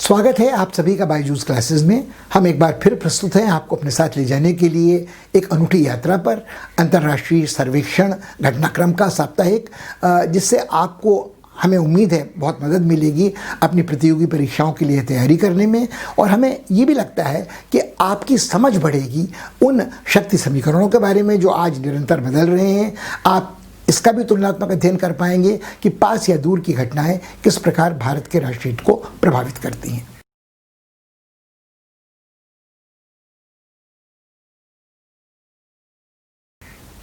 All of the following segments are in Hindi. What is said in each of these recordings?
स्वागत है आप सभी का बायजूस क्लासेस में। हम एक बार फिर प्रस्तुत हैं आपको अपने साथ ले जाने के लिए एक अनूठी यात्रा पर, अंतर्राष्ट्रीय सर्वेक्षण घटनाक्रम का साप्ताहिक, जिससे आपको हमें उम्मीद है बहुत मदद मिलेगी अपनी प्रतियोगी परीक्षाओं के लिए तैयारी करने में। और हमें ये भी लगता है कि आपकी समझ बढ़ेगी उन शक्ति समीकरणों के बारे में जो आज निरंतर बदल रहे हैं। आप इसका भी तुलनात्मक अध्ययन कर पाएंगे कि पास या दूर की घटनाएं किस प्रकार भारत के राष्ट्रीय हित को प्रभावित करती हैं।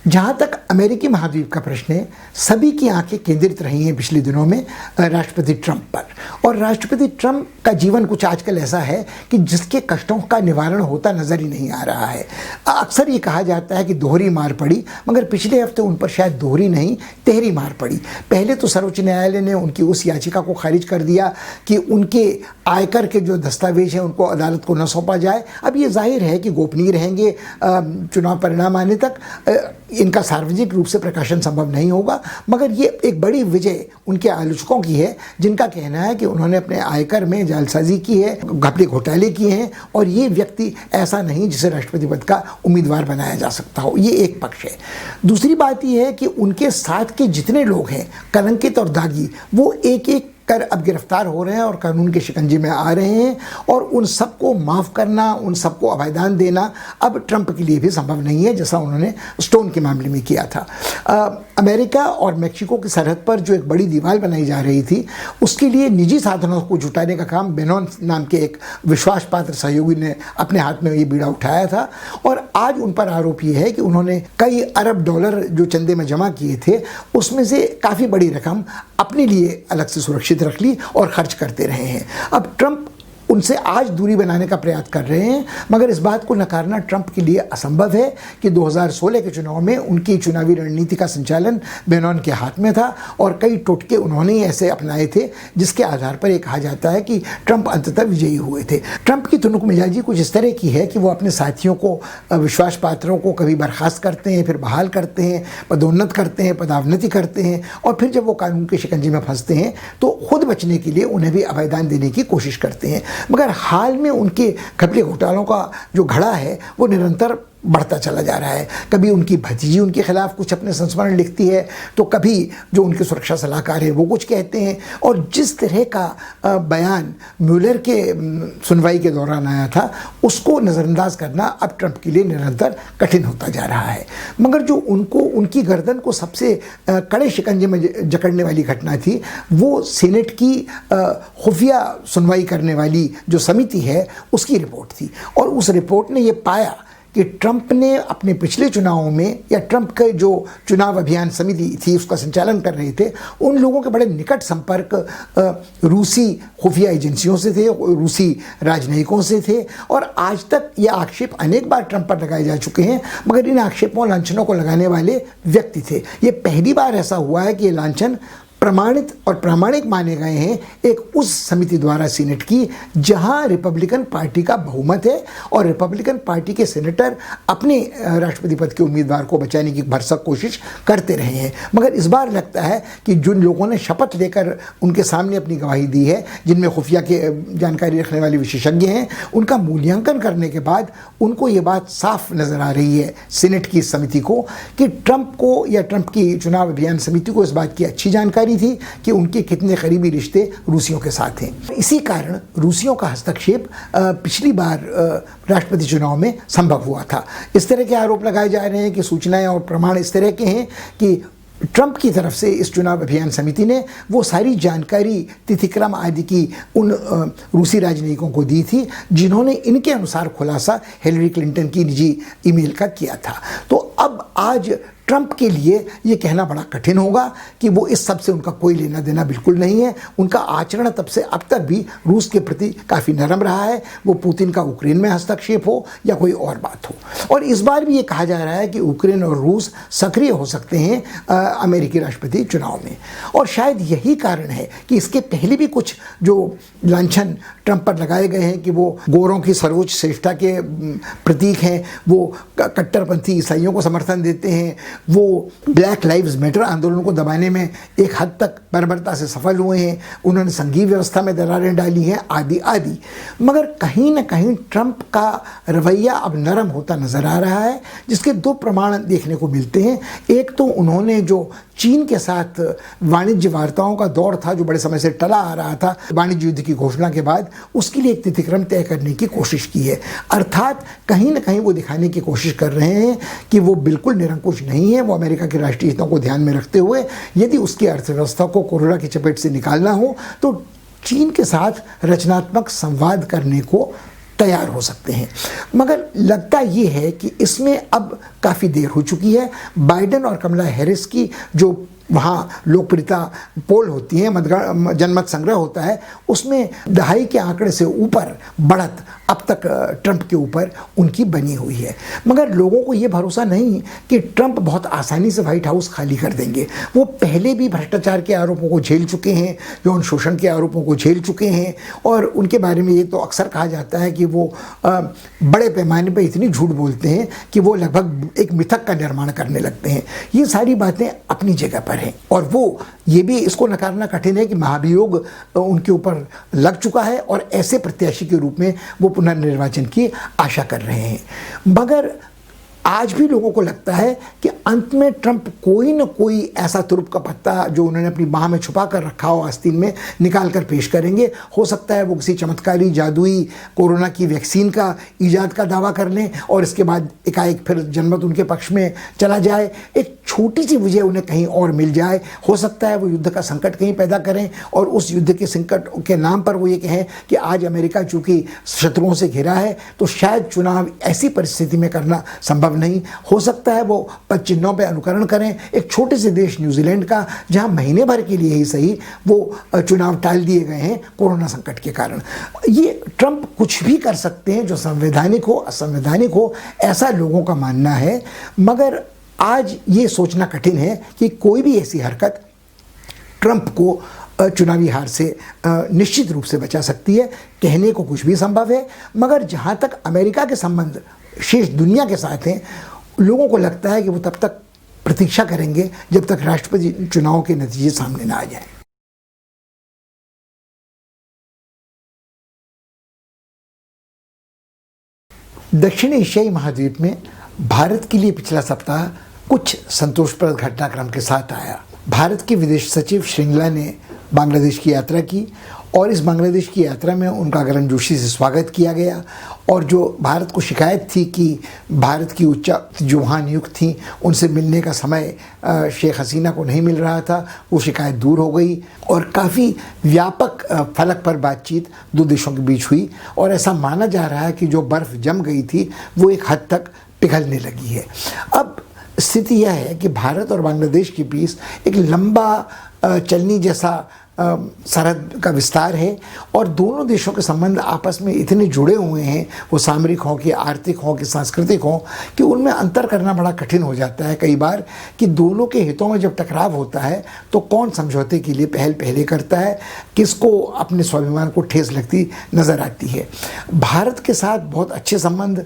जहाँ तक अमेरिकी महाद्वीप का प्रश्न है, सभी की आंखें केंद्रित रही हैं पिछले दिनों में राष्ट्रपति ट्रंप पर। और राष्ट्रपति ट्रंप का जीवन कुछ आजकल ऐसा है कि जिसके कष्टों का निवारण होता नजर ही नहीं आ रहा है। अक्सर ये कहा जाता है कि दोहरी मार पड़ी, मगर पिछले हफ्ते उन पर शायद दोहरी नहीं तेहरी मार पड़ी। पहले तो सर्वोच्च न्यायालय ने उनकी उस याचिका को खारिज कर दिया कि उनके आयकर के जो दस्तावेज हैं उनको अदालत को न सौंपा जाए। अब ये जाहिर है कि गोपनीय रहेंगे, चुनाव परिणाम आने तक इनका सार्वजनिक रूप से प्रकाशन संभव नहीं होगा। मगर ये एक बड़ी विजय उनके आलोचकों की है, जिनका कहना है कि उन्होंने अपने आयकर में जालसाजी की है, घपले घोटाले किए हैं और ये व्यक्ति ऐसा नहीं जिसे राष्ट्रपति पद का उम्मीदवार बनाया जा सकता हो। ये एक पक्ष है। दूसरी बात ये है कि उनके साथ के जितने लोग हैं कलंकित और दागी, वो एक एक कर अब गिरफ्तार हो रहे हैं और कानून के शिकंजे में आ रहे हैं। और उन सबको माफ़ करना, उन सबको अभयदान देना अब ट्रंप के लिए भी संभव नहीं है, जैसा उन्होंने स्टोन के मामले में किया था। अमेरिका और मेक्सिको की सरहद पर जो एक बड़ी दीवार बनाई जा रही थी, उसके लिए निजी साधनों को जुटाने का काम बेनोन नाम के एक विश्वास पात्र सहयोगी ने अपने हाथ में ये बीड़ा उठाया था। और आज उन पर आरोप ये है कि उन्होंने कई अरब डॉलर जो चंदे में जमा किए थे, उसमें से काफ़ी बड़ी रकम अपने लिए अलग से सुरक्षित रख ली और खर्च करते रहे हैं। अब ट्रंप उनसे आज दूरी बनाने का प्रयास कर रहे हैं, मगर इस बात को नकारना ट्रंप के लिए असंभव है कि 2016 के चुनाव में उनकी चुनावी रणनीति का संचालन बेनोन के हाथ में था और कई टोटके उन्होंने ही ऐसे अपनाए थे जिसके आधार पर ये कहा जाता है कि ट्रंप अंततः विजयी हुए थे। ट्रंप की तुनुक मिजाजी कुछ इस तरह की है कि वो अपने साथियों को, विश्वास पात्रों को कभी बर्खास्त करते हैं, फिर बहाल करते हैं, पदोन्नत करते हैं, पदावनति करते हैं, और फिर जब वो कानून के शिकंजे में फंसते हैं तो खुद बचने के लिए उन्हें भी अभयदान देने की कोशिश करते हैं। मगर हाल में उनके घपले घोटालों का जो घड़ा है वो निरंतर बढ़ता चला जा रहा है। कभी उनकी भतीजी उनके खिलाफ कुछ अपने संस्मरण लिखती है, तो कभी जो उनके सुरक्षा सलाहकार हैं वो कुछ कहते हैं। और जिस तरह का बयान म्यूलर के सुनवाई के दौरान आया था, उसको नज़रअंदाज करना अब ट्रंप के लिए निरंतर कठिन होता जा रहा है। मगर जो उनकी गर्दन को सबसे कड़े शिकंजे में जकड़ने वाली घटना थी, वो सीनेट की खुफिया सुनवाई करने वाली जो समिति है उसकी रिपोर्ट थी। और उस रिपोर्ट ने ये पाया कि ट्रंप ने अपने पिछले चुनावों में, या ट्रंप के जो चुनाव अभियान समिति थी उसका संचालन कर रहे थे, उन लोगों के बड़े निकट संपर्क रूसी खुफिया एजेंसियों से थे, रूसी राजनयिकों से थे। और आज तक ये आक्षेप अनेक बार ट्रंप पर लगाए जा चुके हैं, मगर इन आक्षेपों लांछनों को लगाने वाले व्यक्ति थे। ये पहली बार ऐसा हुआ है कि ये लांछन प्रमाणित और प्रामाणिक माने गए हैं एक उस समिति द्वारा सीनेट की, जहां रिपब्लिकन पार्टी का बहुमत है और रिपब्लिकन पार्टी के सेनेटर अपने राष्ट्रपति पद के उम्मीदवार को बचाने की भरसक कोशिश करते रहे हैं। मगर इस बार लगता है कि जिन लोगों ने शपथ लेकर उनके सामने अपनी गवाही दी है, जिनमें खुफिया के जानकारी रखने वाले विशेषज्ञ हैं, उनका मूल्यांकन करने के बाद उनको ये बात साफ नज़र आ रही है सीनेट की समिति को कि ट्रंप को, या ट्रंप की चुनाव अभियान समिति को इस बात की अच्छी जानकारी थी कि उनके कितने करीबी रिश्ते रूसियों के साथ हैं। इसी कारण रूसियों का हस्तक्षेप पिछली बार राष्ट्रपति चुनाव में संभव हुआ था। इस तरह के आरोप लगाए जा रहे हैं कि सूचनाएं और प्रमाण इस तरह के हैं कि ट्रंप की तरफ से इस चुनाव अभियान समिति ने वो सारी जानकारी, तिथिक्रम आदि की उन रूसी राजनयिकों को दी थी जिन्होंने इनके अनुसार खुलासा हिलरी क्लिंटन की निजी ईमेल का किया था। तो अब आज ट्रंप के लिए ये कहना बड़ा कठिन होगा कि वो इस सब से उनका कोई लेना देना बिल्कुल नहीं है। उनका आचरण तब से अब तक भी रूस के प्रति काफ़ी नरम रहा है, वो पुतिन का यूक्रेन में हस्तक्षेप हो या कोई और बात हो। और इस बार भी ये कहा जा रहा है कि यूक्रेन और रूस सक्रिय हो सकते हैं अमेरिकी राष्ट्रपति चुनाव में। और शायद यही कारण है कि इसके पहले भी कुछ जो लांछन ट्रंप पर लगाए गए हैं कि वो गोरों की सर्वोच्च श्रेष्ठता के प्रतीक हैं, वो कट्टरपंथी ईसाइयों को समर्थन देते हैं, वो ब्लैक लाइव्स मैटर आंदोलन को दबाने में एक हद तक बर्बरता से सफल हुए हैं, उन्होंने संघीय व्यवस्था में दरारें डाली हैं, आदि आदि। मगर कहीं ना कहीं ट्रंप का रवैया अब नरम होता नजर आ रहा है, जिसके दो प्रमाण देखने को मिलते हैं। एक तो उन्होंने जो चीन के साथ वाणिज्य वार्ताओं का दौर था, जो बड़े समय से टला आ रहा था वाणिज्य युद्ध की घोषणा के बाद, उसके लिए एक तिथिक्रम तय करने की कोशिश की है। अर्थात कहीं ना कहीं वो दिखाने की कोशिश कर रहे हैं कि वो बिल्कुल निरंकुश नहीं है। वो अमेरिका के राष्ट्रीय हितों को ध्यान में रखते हुए यदि उसकी अर्थव्यवस्था को कोरोना की चपेट से निकालना हो तो चीन के साथ रचनात्मक संवाद करने को तैयार हो सकते हैं। मगर लगता ये है कि इसमें अब काफ़ी देर हो चुकी है। बाइडेन और कमला हैरिस की जो वहाँ लोकप्रियता पोल होती है, जनमत संग्रह होता है, उसमें दहाई के आंकड़े से ऊपर बढ़त अब तक ट्रंप के ऊपर उनकी बनी हुई है। मगर लोगों को ये भरोसा नहीं कि ट्रंप बहुत आसानी से व्हाइट हाउस खाली कर देंगे। वो पहले भी भ्रष्टाचार के आरोपों को झेल चुके हैं, यौन शोषण के आरोपों को झेल चुके हैं, और उनके बारे में ये तो अक्सर कहा जाता है कि वो बड़े पैमाने पर इतनी झूठ बोलते हैं कि वो लगभग एक मिथक का निर्माण करने लगते हैं। ये सारी बातें अपनी जगह पर हैं, और वो ये भी इसको नकारना कठिन है कि महाभियोग उनके ऊपर लग चुका है और ऐसे प्रत्याशी के रूप में वो पुनर्निर्वाचन की आशा कर रहे हैं। मगर आज भी लोगों को लगता है कि अंत में ट्रंप कोई न कोई ऐसा तुरुप का पत्ता जो उन्होंने अपनी बाह में छुपा कर रखा हो आस्तीन में निकाल कर पेश करेंगे। हो सकता है वो किसी चमत्कारी जादुई कोरोना की वैक्सीन का ईजाद का दावा कर लें और इसके बाद एकाएक फिर जनमत उनके पक्ष में चला जाए, एक छोटी सी विजय उन्हें कहीं और मिल जाए। हो सकता है वो युद्ध का संकट कहीं पैदा करें और उस युद्ध के संकट के नाम पर वो ये कहें कि आज अमेरिका चूंकि शत्रुओं से घिरा है तो शायद चुनाव ऐसी परिस्थिति में करना संभव नहीं। हो सकता है वो पद चिन्हों पर अनुकरण करें एक छोटे से देश न्यूजीलैंड का, जहां महीने भर के लिए ही सही वो चुनाव टाल दिए गए हैं कोरोना संकट के कारण। ये ट्रंप कुछ भी कर सकते हैं जो संवैधानिक हो असंवैधानिक हो, ऐसा लोगों का मानना है। मगर आज ये सोचना कठिन है कि कोई भी ऐसी हरकत ट्रंप को चुनावी हार से निश्चित रूप से बचा सकती है। कहने को कुछ भी संभव है, मगर जहाँ तक अमेरिका के संबंध शेष दुनिया के साथ हैं, लोगों को लगता है कि वो तब तक प्रतीक्षा करेंगे जब तक राष्ट्रपति चुनाव के नतीजे सामने ना आ जाएं। दक्षिण एशियाई महाद्वीप में भारत के लिए पिछला सप्ताह कुछ संतोषप्रद घटनाक्रम के साथ आया। भारत के विदेश सचिव श्रृंगला ने बांग्लादेश की यात्रा की और इस बांग्लादेश की यात्रा में उनका गर्मजोशी से स्वागत किया गया। और जो भारत को शिकायत थी कि भारत की उच्चायुक्त जो वहाँ नियुक्त थी उनसे मिलने का समय शेख हसीना को नहीं मिल रहा था, वो शिकायत दूर हो गई और काफ़ी व्यापक फलक पर बातचीत दो देशों के बीच हुई। और ऐसा माना जा रहा है कि जो बर्फ़ जम गई थी वो एक हद तक पिघलने लगी है। अब स्थिति यह है कि भारत और बांग्लादेश के बीच एक लंबा चलनी जैसा सरहद का विस्तार है और दोनों देशों के संबंध आपस में इतने जुड़े हुए हैं, वो सामरिक हों कि आर्थिक हों कि सांस्कृतिक हों, कि उनमें अंतर करना बड़ा कठिन हो जाता है कई बार कि दोनों के हितों में जब टकराव होता है तो कौन समझौते के लिए पहल पहले करता है, किसको अपने स्वाभिमान को ठेस लगती नज़र आती है। भारत के साथ बहुत अच्छे संबंध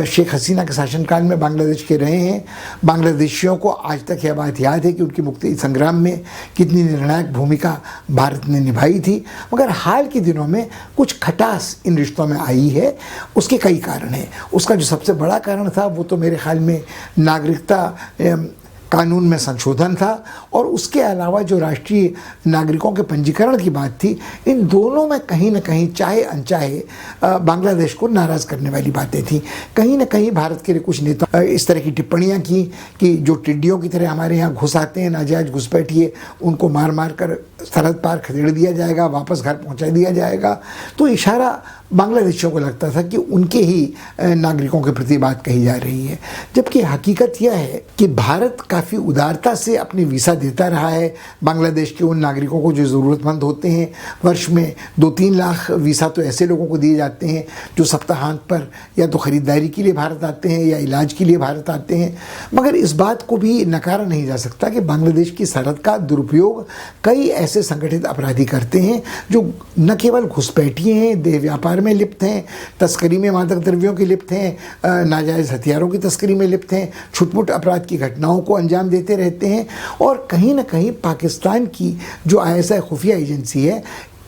शेख हसीना के शासनकाल में बांग्लादेश के रहे हैं। बांग्लादेशियों को आज तक यह बात याद है कि उनकी मुक्ति संग्राम में कितनी निर्णायक भूमिका भारत ने निभाई थी। मगर हाल के दिनों में कुछ खटास इन रिश्तों में आई है। उसके कई कारण हैं। उसका जो सबसे बड़ा कारण था वो तो मेरे ख्याल में नागरिकता कानून में संशोधन था और उसके अलावा जो राष्ट्रीय नागरिकों के पंजीकरण की बात थी, इन दोनों में कहीं ना कहीं चाहे अनचाहे बांग्लादेश को नाराज़ करने वाली बातें थी। कहीं ना कहीं भारत के कुछ नेता इस तरह की टिप्पणियां की कि जो टिड्डियों की तरह हमारे यहाँ घुस आते हैं, नाजायज घुसपैठिए, उनको मार मार कर सरहद पार खदेड़ दिया जाएगा, वापस घर पहुँचा दिया जाएगा। तो इशारा बांग्लादेशियों को लगता था कि उनके ही नागरिकों के प्रति बात कही जा रही है, जबकि हकीकत यह है कि भारत काफ़ी उदारता से अपने वीज़ा देता रहा है बांग्लादेश के उन नागरिकों को जो ज़रूरतमंद होते हैं। वर्ष में 2-3 लाख वीज़ा तो ऐसे लोगों को दिए जाते हैं जो सप्ताहांत पर या तो ख़रीदारी के लिए भारत आते हैं या इलाज के लिए भारत आते हैं। मगर इस बात को भी नकारा नहीं जा सकता कि बांग्लादेश की सरहद का दुरुपयोग कई ऐसे संगठित अपराधी करते हैं जो न केवल घुसपैठिए हैं, देह व्यापार व्यापार में लिप्त हैं, तस्करी में मादक द्रव्यों की लिप्त हैं, नाजायज़ हथियारों की तस्करी में लिप्त हैं, छुटपुट अपराध की घटनाओं को अंजाम देते रहते हैं। और कहीं ना कहीं पाकिस्तान की जो ISI खुफिया एजेंसी है,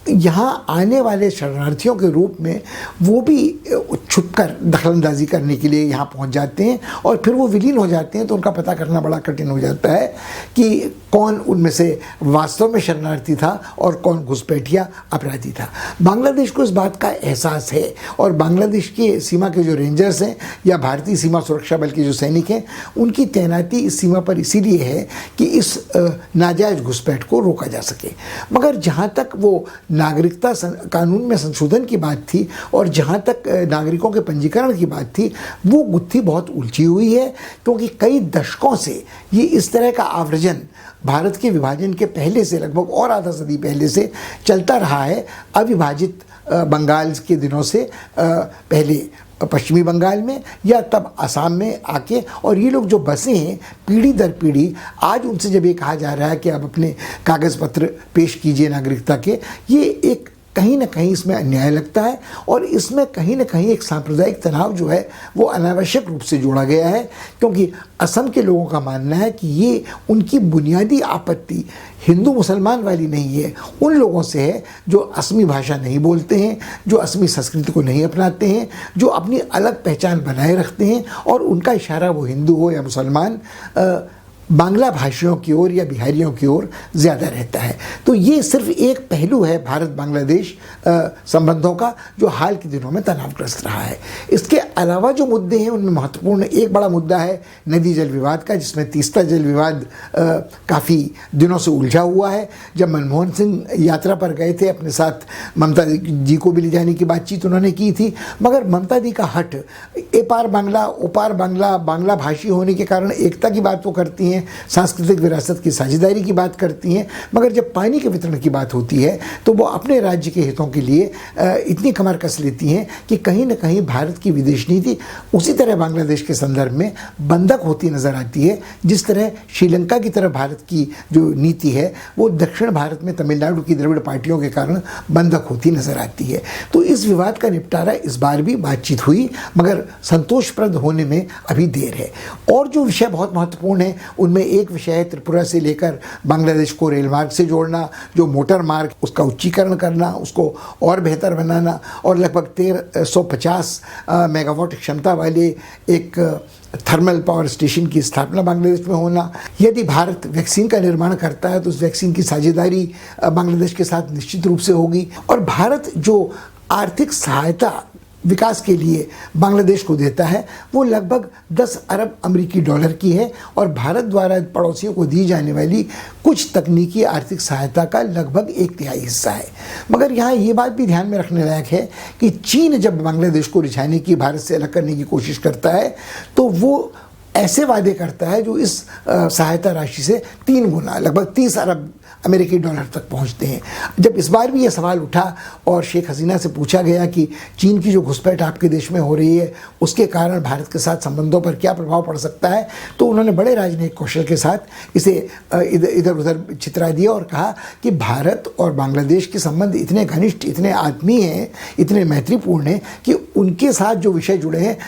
यहाँ आने वाले शरणार्थियों के रूप में वो भी छुपकर दखलंदाजी करने के लिए यहाँ पहुँच जाते हैं और फिर वो विलीन हो जाते हैं। तो उनका पता करना बड़ा कठिन हो जाता है कि कौन उनमें से वास्तव में शरणार्थी था और कौन घुसपैठिया अपराधी था। बांग्लादेश को इस बात का एहसास है और बांग्लादेश की सीमा के जो रेंजर्स हैं या भारतीय सीमा सुरक्षा बल के जो सैनिक हैं, उनकी तैनाती इस सीमा पर इसीलिए है कि इस नाजायज़ घुसपैठ को रोका जा सके। मगर जहाँ तक वो नागरिकता कानून में संशोधन की बात थी और जहाँ तक नागरिकों के पंजीकरण की बात थी, वो गुत्थी बहुत उलझी हुई है, क्योंकि कई दशकों से ये इस तरह का आव्रजन भारत के विभाजन के पहले से, लगभग और आधा सदी पहले से चलता रहा है। अविभाजित बंगाल के दिनों से पहले पश्चिमी बंगाल में या तब असम में आके, और ये लोग जो बसे हैं पीढ़ी दर पीढ़ी, आज उनसे जब ये कहा जा रहा है कि आप अपने कागज़ पत्र पेश कीजिए नागरिकता के, ये एक कहीं ना कहीं इसमें अन्याय लगता है और इसमें कहीं ना कहीं एक सांप्रदायिक तनाव जो है वो अनावश्यक रूप से जोड़ा गया है। क्योंकि असम के लोगों का मानना है कि ये उनकी बुनियादी आपत्ति हिंदू मुसलमान वाली नहीं है, उन लोगों से है जो असमी भाषा नहीं बोलते हैं, जो असमी संस्कृति को नहीं अपनाते हैं, जो अपनी अलग पहचान बनाए रखते हैं और उनका इशारा, वो हिंदू हो या मुसलमान, बांग्ला भाषियों की ओर या बिहारियों की ओर ज़्यादा रहता है। तो ये सिर्फ एक पहलू है भारत बांग्लादेश संबंधों का जो हाल के दिनों में तनावग्रस्त रहा है। इसके अलावा जो मुद्दे हैं उनमें महत्वपूर्ण एक बड़ा मुद्दा है नदी जल विवाद का, जिसमें तीस्ता जल विवाद काफ़ी दिनों से उलझा हुआ है। जब मनमोहन सिंह यात्रा पर गए थे, अपने साथ ममता जी को भी ले जाने की बातचीत उन्होंने की थी, मगर ममता जी का हट एपार बांग्ला ओपार बांग्ला, बांग्ला भाषी होने के कारण एकता की बात वो करती हैं, सांस्कृतिक विरासत की साझेदारी की बात करती हैं, मगर जब पानी के वितरण की बात होती है तो वो अपने राज्य के हितों के लिए इतनी कमर कस लेती हैं कि कहीं ना कहीं भारत की विदेश नीति उसी तरह बांग्लादेश के संदर्भ में बंधक होती नजर आती है, जिस तरह श्रीलंका की तरफ भारत की जो नीति है वो दक्षिण भारत में तमिलनाडु की द्रविड़ पार्टियों के कारण बंधक होती नजर आती है। तो इस विवाद का निपटारा इस बार भी बातचीत हुई, मगर संतोषप्रद होने में अभी देर है। और जो विषय बहुत महत्वपूर्ण है उनमें एक विषय है त्रिपुरा से लेकर बांग्लादेश को रेल मार्ग से जोड़ना, जो मोटर मार्ग उसका उच्चीकरण करना, उसको और बेहतर बनाना और लगभग 1350 मेगावाट क्षमता वाले एक थर्मल पावर स्टेशन की स्थापना बांग्लादेश में होना। यदि भारत वैक्सीन का निर्माण करता है तो उस वैक्सीन की साझेदारी बांग्लादेश के साथ निश्चित रूप से होगी। और भारत जो आर्थिक सहायता विकास के लिए बांग्लादेश को देता है वो लगभग 10 अरब अमेरिकी डॉलर की है और भारत द्वारा पड़ोसियों को दी जाने वाली कुछ तकनीकी आर्थिक सहायता का लगभग 1/3 हिस्सा है। मगर यहाँ ये बात भी ध्यान में रखने लायक है कि चीन जब बांग्लादेश को रिझाने की, भारत से अलग करने की कोशिश करता है तो वो ऐसे वादे करता है जो इस सहायता राशि से 3 गुना, लगभग 30 अरब अमेरिकी डॉलर तक पहुंचते हैं। जब इस बार भी ये सवाल उठा और शेख हसीना से पूछा गया कि चीन की जो घुसपैठ आपके देश में हो रही है उसके कारण भारत के साथ संबंधों पर क्या प्रभाव पड़ सकता है, तो उन्होंने बड़े राजनयिक कौशल के साथ इसे इधर उधर छितरा दिया और कहा कि भारत और बांग्लादेश के संबंध इतने घनिष्ठ, इतने आत्मीय हैं, इतने मैत्रीपूर्ण हैं कि उनके साथ जो विषय जुड़े हैं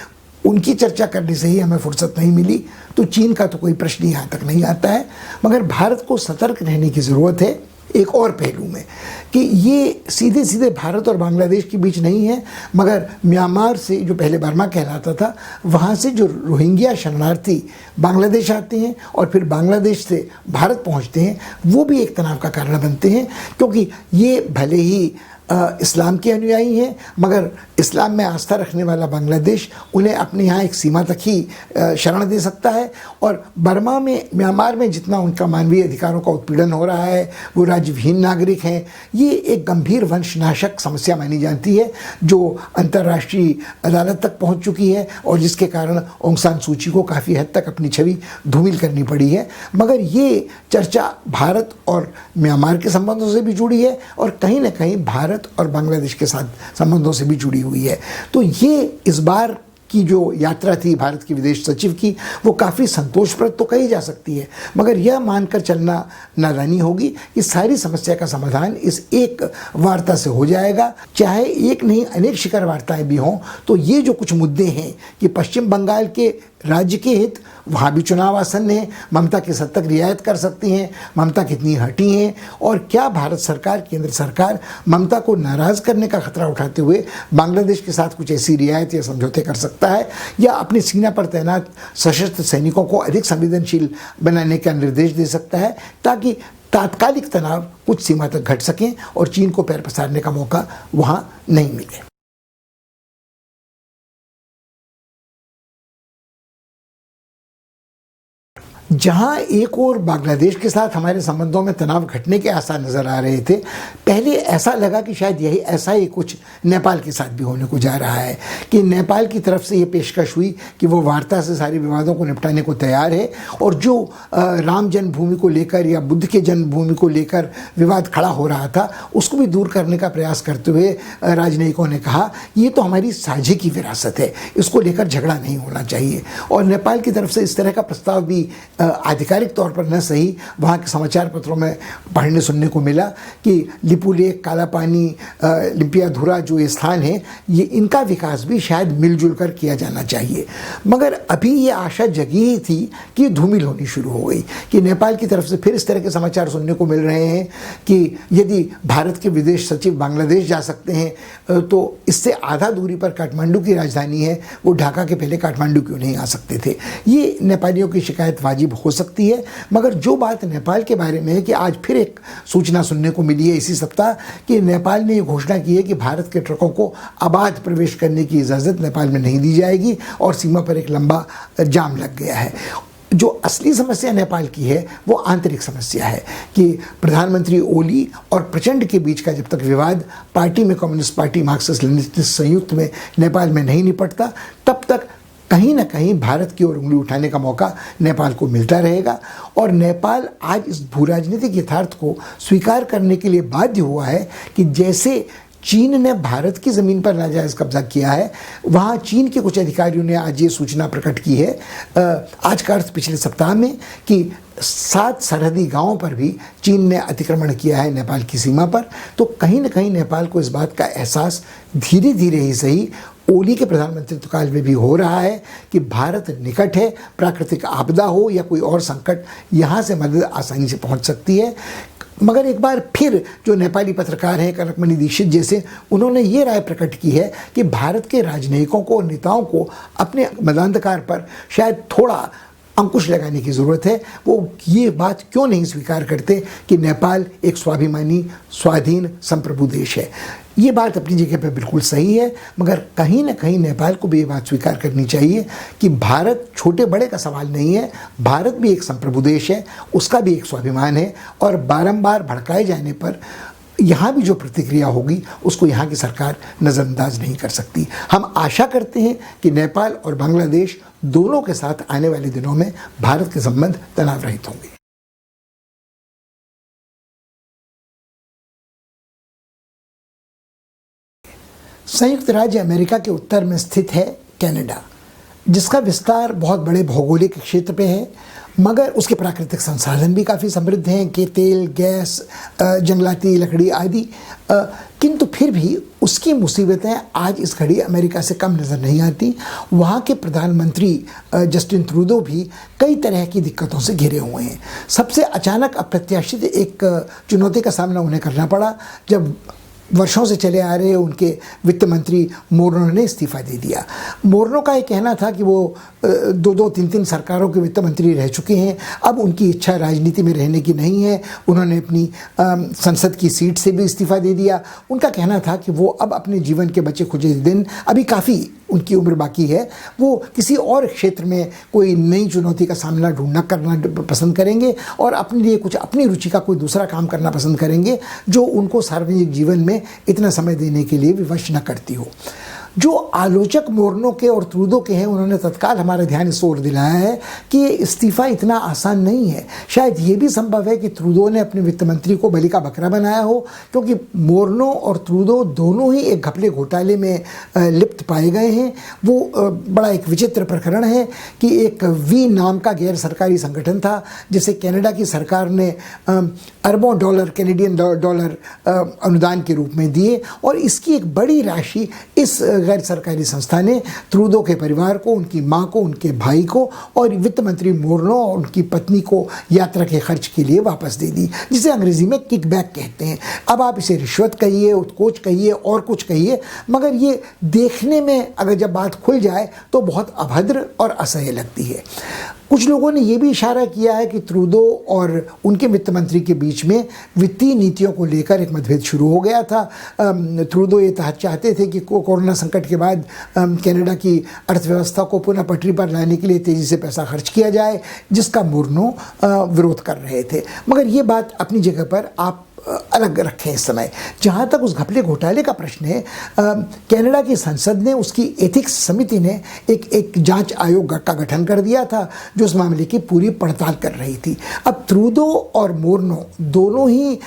उनकी चर्चा करने से ही हमें फुर्सत नहीं मिली। तो चीन का तो कोई प्रश्न यहाँ तक नहीं आता है। मगर भारत को सतर्क रहने की ज़रूरत है एक और पहलू में कि ये सीधे सीधे भारत और बांग्लादेश के बीच नहीं है, मगर म्यांमार से, जो पहले बर्मा कहलाता था, वहाँ से जो रोहिंग्या शरणार्थी बांग्लादेश आते हैं और फिर बांग्लादेश से भारत पहुँचते हैं, वो भी एक तनाव का कारण बनते हैं। क्योंकि ये भले ही इस्लाम के अनुयायी हैं, मगर इस्लाम में आस्था रखने वाला बांग्लादेश उन्हें अपने यहाँ एक सीमा तक ही शरण दे सकता है। और बर्मा में, म्यांमार में जितना उनका मानवीय अधिकारों का उत्पीड़न हो रहा है, वो राज्यविहीन नागरिक हैं, ये एक गंभीर वंशनाशक समस्या मानी जाती है जो अंतर्राष्ट्रीय अदालत तक पहुँच चुकी है और जिसके कारण ऑंग सान सू की को काफ़ी हद तक अपनी छवि धूमिल करनी पड़ी है। मगर ये चर्चा भारत और म्यांमार के संबंधों से भी जुड़ी है और कहीं ना कहीं भारत और बांग्लादेश के साथ संबंधों से भी जुड़ी हुई है। तो ये इस बार की जो यात्रा थी भारत के विदेश सचिव की, वो काफ़ी संतोषप्रद तो कही जा सकती है, मगर यह मानकर चलना नादानी होगी कि सारी समस्या का समाधान इस एक वार्ता से हो जाएगा। चाहे एक नहीं अनेक शिखर वार्ताएं भी हों, तो ये जो कुछ मुद्दे हैं कि पश्चिम बंगाल के राज्य के हित, वहाँ भी चुनाव आसन्न है, ममता किस हद तक रियायत कर सकती हैं, ममता कितनी हटी हैं, और क्या भारत सरकार, केंद्र सरकार ममता को नाराज़ करने का खतरा उठाते हुए बांग्लादेश के साथ कुछ ऐसी रियायत या समझौते कर सकता है, या अपनी सीमा पर तैनात सशस्त्र सैनिकों को अधिक संवेदनशील बनाने का निर्देश दे सकता है, ताकि तात्कालिक तनाव कुछ सीमा तक घट सकें और चीन को पैर पसारने का मौका वहाँ नहीं मिले। जहां एक और बांग्लादेश के साथ हमारे संबंधों में तनाव घटने के आसार नज़र आ रहे थे, पहले ऐसा लगा कि शायद यही ऐसा ही कुछ नेपाल के साथ भी होने को जा रहा है, कि नेपाल की तरफ से ये पेशकश हुई कि वो वार्ता से सारे विवादों को निपटाने को तैयार है, और जो राम जन्मभूमि को लेकर या बुद्ध के जन्मभूमि को लेकर विवाद खड़ा हो रहा था, उसको भी दूर करने का प्रयास करते हुए राजनयिकों ने कहा ये तो हमारी साझे की विरासत है, इसको लेकर झगड़ा नहीं होना चाहिए। और नेपाल की तरफ से इस तरह का प्रस्ताव भी आधिकारिक तौर पर न सही वहाँ के समाचार पत्रों में पढ़ने सुनने को मिला कि लिपुलेख, कालापानी, लिम्पियाधुरा जो ये स्थान है, ये इनका विकास भी शायद मिलजुल कर किया जाना चाहिए। मगर अभी ये आशा जगी ही थी कि धूमिल होनी शुरू हो गई कि नेपाल की तरफ से फिर इस तरह के समाचार सुनने को मिल रहे हैं कि यदि भारत के विदेश सचिव बांग्लादेश जा सकते हैं तो इससे आधा दूरी पर काठमांडू की राजधानी है, वो ढाका के पहले काठमांडू क्यों नहीं आ सकते थे। ये नेपालियों की शिकायत वाजिब हो सकती है, मगर जो बात नेपाल के बारे में है कि आज फिर एक सूचना सुनने को मिली है इसी सप्ताह कि नेपाल ने ये घोषणा की है कि भारत के ट्रकों को अबाध प्रवेश करने की इजाज़त नेपाल में नहीं दी जाएगी, और सीमा पर एक लंबा जाम लग गया है। जो असली समस्या नेपाल की है वो आंतरिक समस्या है कि प्रधानमंत्री ओली और प्रचंड के बीच का जब तक विवाद पार्टी में, कम्युनिस्ट पार्टी मार्क्सिस्ट लेनिनिस्ट संयुक्त में नेपाल में नहीं निपटता, तब तक कहीं ना कहीं भारत की ओर उंगली उठाने का मौका नेपाल को मिलता रहेगा। और नेपाल आज इस भूराजनीतिक यथार्थ को स्वीकार करने के लिए बाध्य हुआ है कि जैसे चीन ने भारत की ज़मीन पर नाजायज़ कब्जा किया है, वहाँ चीन के कुछ अधिकारियों ने आज ये सूचना प्रकट की है आज का अर्थ पिछले सप्ताह में कि 7 सरहदी गांवों पर भी चीन ने अतिक्रमण किया है नेपाल की सीमा पर। तो कहीं ना कहीं नेपाल को इस बात का एहसास धीरे धीरे ही सही ओली के प्रधानमंत्रित्व काल में भी हो रहा है कि भारत निकट है, प्राकृतिक आपदा हो या कोई और संकट, यहाँ से मदद आसानी से पहुँच सकती है। मगर एक बार फिर जो नेपाली पत्रकार हैं कनकमणि दीक्षित जैसे, उन्होंने ये राय प्रकट की है कि भारत के राजनयिकों को, नेताओं को अपने मदांधकार पर शायद थोड़ा अंकुश लगाने की ज़रूरत है। वो ये बात क्यों नहीं स्वीकार करते कि नेपाल एक स्वाभिमानी, स्वाधीन, संप्रभु देश है। ये बात अपनी जगह पर बिल्कुल सही है, मगर कहीं ना कहीं नेपाल को भी ये बात स्वीकार करनी चाहिए कि भारत छोटे बड़े का सवाल नहीं है, भारत भी एक संप्रभु देश है, उसका भी एक स्वाभिमान है, और बारंबार भड़काए जाने पर यहाँ भी जो प्रतिक्रिया होगी उसको यहाँ की सरकार नज़रअंदाज नहीं कर सकती। हम आशा करते हैं कि नेपाल और बांग्लादेश दोनों के साथ आने वाले दिनों में भारत के संबंध तनाव रहित होंगे। संयुक्त राज्य अमेरिका के उत्तर में स्थित है कनाडा, जिसका विस्तार बहुत बड़े भौगोलिक क्षेत्र पे है, मगर उसके प्राकृतिक संसाधन भी काफ़ी समृद्ध हैं कि तेल, गैस, जंगलाती लकड़ी आदि। किंतु फिर भी उसकी मुसीबतें आज इस घड़ी अमेरिका से कम नज़र नहीं आती। वहाँ के प्रधानमंत्री जस्टिन ट्रूडो भी कई तरह की दिक्कतों से घिरे हुए हैं। सबसे अचानक अप्रत्याशित एक चुनौती का सामना उन्हें करना पड़ा जब वर्षों से चले आ रहे उनके वित्त मंत्री मोर्नो ने इस्तीफ़ा दे दिया। मोर्नो का ये कहना था कि वो 2-3 सरकारों के वित्त मंत्री रह चुके हैं, अब उनकी इच्छा राजनीति में रहने की नहीं है। उन्होंने अपनी संसद की सीट से भी इस्तीफ़ा दे दिया। उनका कहना था कि वो अब अपने जीवन के बचे खुचे दिन, अभी काफ़ी उनकी उम्र बाकी है, वो किसी और क्षेत्र में कोई नई चुनौती का सामना करना पसंद करेंगे और अपने लिए कुछ अपनी रुचि का कोई दूसरा काम करना पसंद करेंगे जो उनको सार्वजनिक जीवन में इतना समय देने के लिए विवश न करती हो। जो आलोचक मोर्नो के और ट्रूडो के हैं उन्होंने तत्काल हमारा ध्यान इस ओर दिलाया है कि ये इस्तीफ़ा इतना आसान नहीं है। शायद ये भी संभव है कि ट्रूडो ने अपने वित्त मंत्री को बलि का बकरा बनाया हो, क्योंकि मोर्नो और ट्रूडो दोनों ही एक घपले घोटाले में लिप्त पाए गए हैं। वो बड़ा एक विचित्र प्रकरण है कि एक वी नाम का गैर सरकारी संगठन था जिसे कनाडा की सरकार ने अरबों डॉलर, कैनेडियन डॉलर अनुदान के रूप में दिए, और इसकी एक बड़ी राशि इस गैर सरकारी संस्था ने ट्रूडो के परिवार को, उनकी मां को, उनके भाई को और वित्त मंत्री मोर्नो और उनकी पत्नी को यात्रा के खर्च के लिए वापस दे दी, जिसे अंग्रेजी में किकबैक कहते हैं। अब आप इसे रिश्वत कहिए, उत्कोच कहिए और कुछ कहिए, मगर ये देखने में अगर जब बात खुल जाए तो बहुत अभद्र और असह्य लगती है। कुछ लोगों ने यह भी इशारा किया है कि ट्रूडो और उनके वित्त मंत्री के बीच में वित्तीय नीतियों को लेकर एक मतभेद शुरू हो गया था। ट्रूडो ये चाहते थे कि कोरोना संकट के बाद कनाडा की अर्थव्यवस्था को पुनः पटरी पर लाने के लिए तेज़ी से पैसा खर्च किया जाए, जिसका मोर्नो विरोध कर रहे थे। मगर ये बात अपनी जगह पर आप अलग रखें। इस समय जहाँ तक उस घपले घोटाले का प्रश्न है, कनाडा की संसद ने, उसकी एथिक्स समिति ने एक जांच आयोग का गठन कर दिया था जो उस मामले की पूरी पड़ताल कर रही थी। अब ट्रूडो और मोर्नो दोनों ही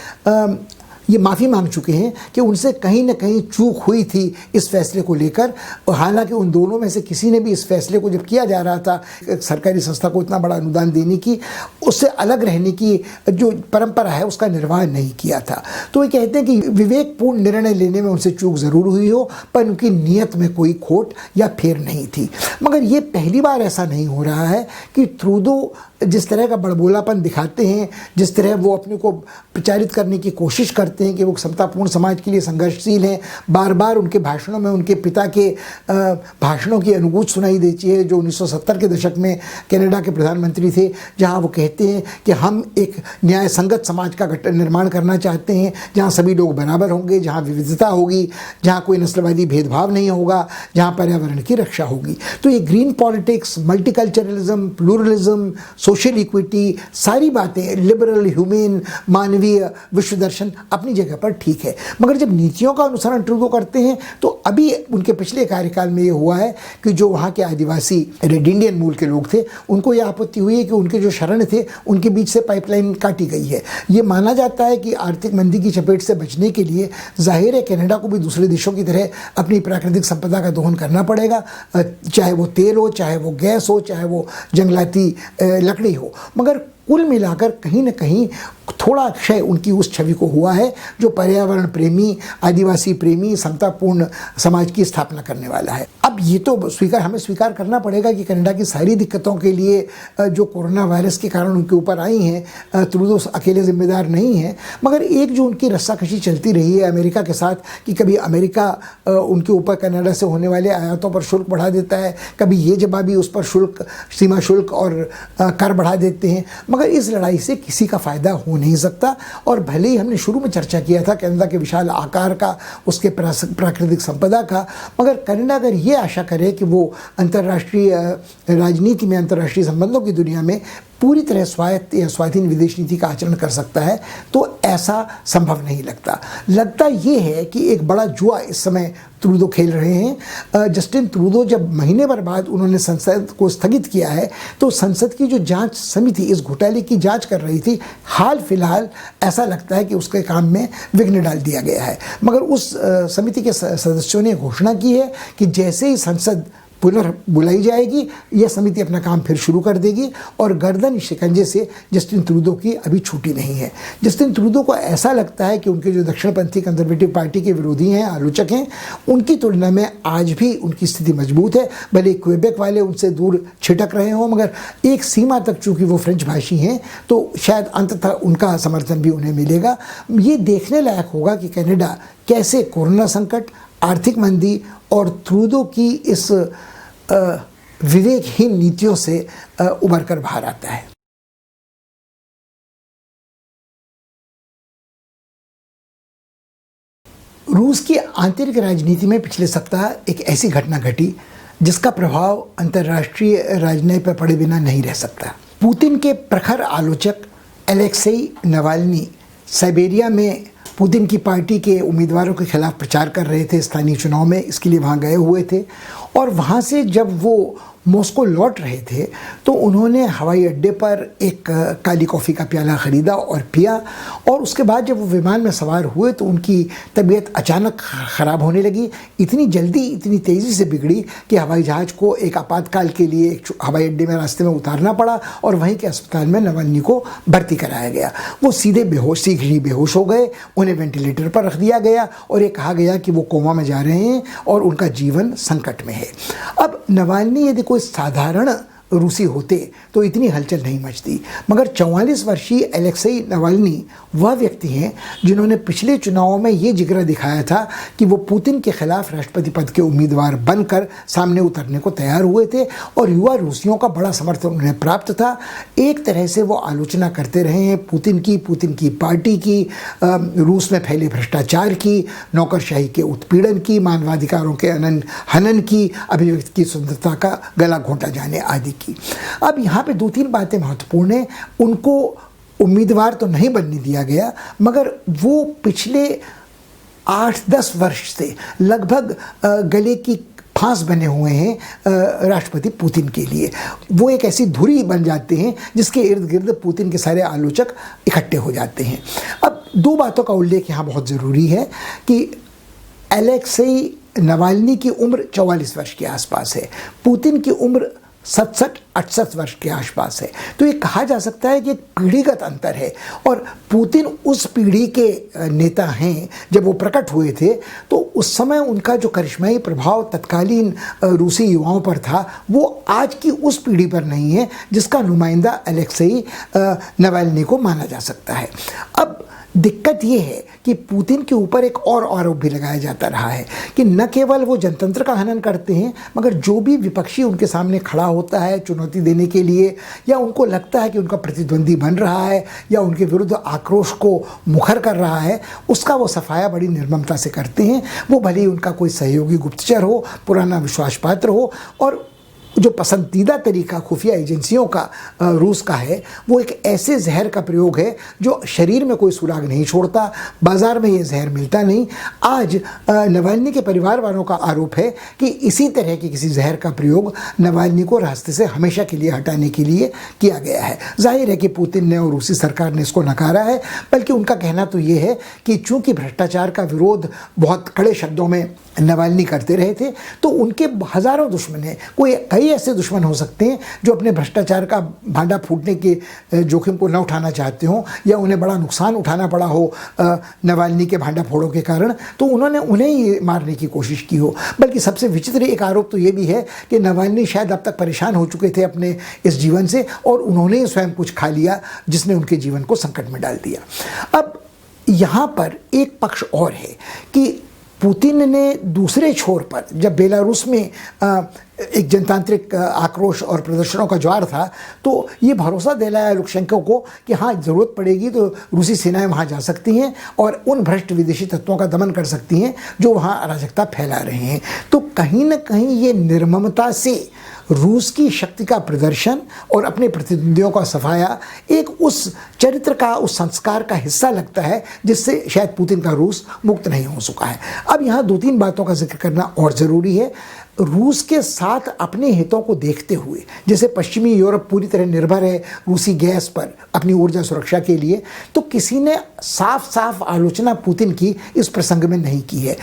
ये माफ़ी मांग चुके हैं कि उनसे कहीं ना कहीं चूक हुई थी इस फैसले को लेकर। हालांकि उन दोनों में से किसी ने भी इस फैसले को जब किया जा रहा था सरकारी संस्था को इतना बड़ा अनुदान देने की, उससे अलग रहने की जो परंपरा है उसका निर्वाह नहीं किया था। तो ये कहते हैं कि विवेकपूर्ण निर्णय लेने में उनसे चूक ज़रूर हुई हो, पर उनकी नीयत में कोई खोट या फेर नहीं थी। मगर ये पहली बार ऐसा नहीं हो रहा है कि ट्रूडो जिस तरह का बड़बोलापन दिखाते हैं, जिस तरह वो अपने को प्रचारित करने की कोशिश करते हैं कि वो समतापूर्ण समाज के लिए संघर्षशील हैं, बार बार उनके भाषणों में उनके पिता के भाषणों की अनुगूंज सुनाई देती है जो 1970 के दशक में कनाडा के प्रधानमंत्री थे, जहां वो कहते हैं कि हम एक न्याय संगत समाज का निर्माण करना चाहते हैं, जहां सभी लोग बराबर होंगे, जहां विविधता होगी, जहां कोई नस्लवादी भेदभाव नहीं होगा, जहां पर्यावरण की रक्षा होगी। तो ये green politics, multiculturalism, pluralism, social equity, सारी बातें, लिबरल, ह्यूमेन, मानवीय विश्व दर्शन अपनी जगह पर ठीक है। मगर जब नीतियों का अनुसरण ट्रूडो करते हैं तो अभी उनके पिछले कार्यकाल में ये हुआ है कि जो वहाँ के आदिवासी रेड इंडियन मूल के लोग थे उनको ये आपत्ति हुई है कि उनके जो शरण थे उनके बीच से पाइपलाइन काटी गई है। ये माना जाता है कि आर्थिक मंदी की चपेट से बचने के लिए जाहिर है कनाडा को भी दूसरे देशों की तरह अपनी प्राकृतिक संपदा का दोहन करना पड़ेगा, चाहे वो तेल हो, चाहे वो गैस हो, चाहे वो जंगलाती लकड़ी हो। मगर कुल मिलाकर कहीं न कहीं थोड़ा क्षय उनकी उस छवि को हुआ है जो पर्यावरण प्रेमी, आदिवासी प्रेमी, समतापूर्ण समाज की स्थापना करने वाला है। अब ये तो हमें स्वीकार करना पड़ेगा कि कनाडा की सारी दिक्कतों के लिए जो कोरोना वायरस के कारण उनके ऊपर आई हैं, ट्रूडो अकेले जिम्मेदार नहीं है। मगर एक जो उनकी रस्साकशी चलती रही है अमेरिका के साथ कि कभी अमेरिका उनके ऊपर कनाडा से होने वाले आयातों पर शुल्क बढ़ा देता है, कभी ये जवाबी उस पर शुल्क, सीमा शुल्क और कर बढ़ा देते हैं। मगर इस लड़ाई से किसी का फ़ायदा हो नहीं सकता। और भले ही हमने शुरू में चर्चा किया था कनाडा के विशाल आकार का, उसके प्राकृतिक संपदा का, मगर कनाडा अगर ये आशा करे कि वो अंतर्राष्ट्रीय राजनीति में, अंतर्राष्ट्रीय संबंधों की दुनिया में पूरी तरह स्वायत्त या स्वाधीन विदेश नीति का आचरण कर सकता है, तो ऐसा संभव नहीं लगता ये है कि एक बड़ा जुआ इस समय ट्रूडो खेल रहे हैं। जस्टिन ट्रूडो जब महीने भर बाद उन्होंने संसद को स्थगित किया है तो संसद की जो जांच समिति इस घोटाले की जांच कर रही थी, हाल फिलहाल ऐसा लगता है कि उसके काम में विघ्न डाल दिया गया है। मगर उस समिति के सदस्यों ने घोषणा की है कि जैसे ही संसद पुनर्बुलाई जाएगी यह समिति अपना काम फिर शुरू कर देगी और गर्दन शिकंजे से जस्टिन ट्रूडो की अभी छूटी नहीं है। जस्टिन ट्रूडो को ऐसा लगता है कि उनके जो दक्षिणपंथी कंजर्वेटिव पार्टी के विरोधी हैं, आलोचक हैं, उनकी तुलना में आज भी उनकी स्थिति मजबूत है। भले क्वेबेक वाले उनसे दूर छिटक रहे हों, मगर एक सीमा तक चूंकि वो फ्रेंच भाषी हैं तो शायद अंततः उनका समर्थन भी उन्हें मिलेगा। ये देखने लायक होगा कि कनाडा कैसे कोरोना संकट, आर्थिक मंदी और ट्रूडो की इस विवेकहीन नीतियों से उबर कर बाहर आता है। रूस की आंतरिक राजनीति में पिछले सप्ताह एक ऐसी घटना घटी जिसका प्रभाव अंतर्राष्ट्रीय राजनीति पर पड़े बिना नहीं रह सकता। पुतिन के प्रखर आलोचक अलेक्सेई नवाल्नी साइबेरिया में पुतिन की पार्टी के उम्मीदवारों के खिलाफ प्रचार कर रहे थे स्थानीय चुनाव में, इसके लिए वहाँ गए हुए थे। और वहाँ से जब वो मॉस्को लौट रहे थे तो उन्होंने हवाई अड्डे पर एक काली कॉफ़ी का प्याला ख़रीदा और पिया, और उसके बाद जब वो विमान में सवार हुए तो उनकी तबीयत अचानक ख़राब होने लगी। इतनी जल्दी, इतनी तेज़ी से बिगड़ी कि हवाई जहाज़ को एक आपातकाल के लिए एक हवाई अड्डे में रास्ते में उतारना पड़ा और वहीं के अस्पताल में नावल्नी को भर्ती कराया गया। वो सीधे बेहोश हो गए, उन्हें वेंटिलेटर पर रख दिया गया और ये कहा गया कि वो कोमा में जा रहे हैं और उनका जीवन संकट में है। अब नावल्नी यदि कोई साधारण रूसी होते तो इतनी हलचल नहीं मचती, मगर 44 वर्षीय अलेक्सेई नावल्नी वह व्यक्ति हैं जिन्होंने पिछले चुनावों में ये जिगरा दिखाया था कि वो पुतिन के खिलाफ राष्ट्रपति पद के उम्मीदवार बनकर सामने उतरने को तैयार हुए थे और युवा रूसियों का बड़ा समर्थन उन्हें प्राप्त था। एक तरह से वो आलोचना करते रहे हैं पुतिन की पार्टी की, रूस में फैले भ्रष्टाचार की, नौकरशाही के उत्पीड़न की, मानवाधिकारों के हनन की, अभिव्यक्ति की स्वतंत्रता का गला घोंटा जाने आदि की। अब यहाँ पे 2-3 बातें महत्वपूर्ण हैं। उनको उम्मीदवार तो नहीं बनने दिया गया, मगर वो पिछले 8-10 वर्ष से लगभग गले की फांस बने हुए हैं राष्ट्रपति पुतिन के लिए। वो एक ऐसी धुरी बन जाते हैं जिसके इर्द गिर्द पुतिन के सारे आलोचक इकट्ठे हो जाते हैं। अब 2 बातों का उल्लेख यहाँ बहुत ज़रूरी है कि अलेक्सेई नावल्नी की उम्र 44 वर्ष के आसपास है, पुतिन की उम्र 67-68 वर्ष के आसपास है। तो ये कहा जा सकता है कि एक पीढ़ीगत अंतर है और पुतिन उस पीढ़ी के नेता हैं। जब वो प्रकट हुए थे तो उस समय उनका जो करिश्माई प्रभाव तत्कालीन रूसी युवाओं पर था वो आज की उस पीढ़ी पर नहीं है जिसका नुमाइंदा अलेक्सेई नावल्नी को माना जा सकता है। अब दिक्कत ये है कि पुतिन के ऊपर एक और आरोप भी लगाया जाता रहा है कि न केवल वो जनतंत्र का हनन करते हैं, मगर जो भी विपक्षी उनके सामने खड़ा होता है चुनौती देने के लिए, या उनको लगता है कि उनका प्रतिद्वंदी बन रहा है या उनके विरुद्ध आक्रोश को मुखर कर रहा है, उसका वो सफाया बड़ी निर्ममता से करते हैं। वो भले ही उनका कोई सहयोगी गुप्तचर हो, पुराना विश्वास पात्र हो, और जो पसंदीदा तरीका खुफिया एजेंसियों का रूस का है वो एक ऐसे जहर का प्रयोग है जो शरीर में कोई सुराग नहीं छोड़ता, बाज़ार में ये जहर मिलता नहीं। आज नावल्नी के परिवार वालों का आरोप है कि इसी तरह के किसी जहर का प्रयोग नावल्नी को रास्ते से हमेशा के लिए हटाने के लिए किया गया है। जाहिर है कि पुतिन ने और रूसी सरकार ने इसको नकारा है, बल्कि उनका कहना तो ये है कि चूँकि भ्रष्टाचार का विरोध बहुत कड़े शब्दों में नावल्नी करते रहे थे तो उनके हज़ारों दुश्मन हैं। कई ऐसे दुश्मन हो सकते हैं जो अपने भ्रष्टाचार का भांडा फूटने के जोखिम को न उठाना चाहते हों या उन्हें बड़ा नुकसान उठाना पड़ा हो नावल्नी के भांडा फोड़ों के कारण, तो उन्होंने उन्हें ही मारने की कोशिश की हो। बल्कि सबसे विचित्र एक आरोप तो ये भी है कि नावल्नी शायद अब तक परेशान हो चुके थे अपने इस जीवन से और उन्होंने ही स्वयं कुछ खा लिया जिसने उनके जीवन को संकट में डाल दिया। अब यहाँ पर एक पक्ष और है कि पुतिन ने दूसरे छोर पर जब बेलारूस में एक जनतांत्रिक आक्रोश और प्रदर्शनों का ज्वार था तो ये भरोसा दिलाया लुकाशेंको को कि हाँ, ज़रूरत पड़ेगी तो रूसी सेनाएं वहाँ जा सकती हैं और उन भ्रष्ट विदेशी तत्वों का दमन कर सकती हैं जो वहाँ अराजकता फैला रहे हैं। तो कहीं न कहीं ये निर्ममता से रूस की शक्ति का प्रदर्शन और अपने प्रतिद्वंदियों का सफाया एक उस चरित्र का, उस संस्कार का हिस्सा लगता है जिससे शायद पुतिन का रूस मुक्त नहीं हो चुका है। अब यहाँ 2-3 बातों का जिक्र करना और ज़रूरी है। रूस के साथ अपने हितों को देखते हुए, जैसे पश्चिमी यूरोप पूरी तरह निर्भर है रूसी गैस पर अपनी ऊर्जा सुरक्षा के लिए, तो किसी ने साफ साफ आलोचना पुतिन की इस प्रसंग में नहीं की है।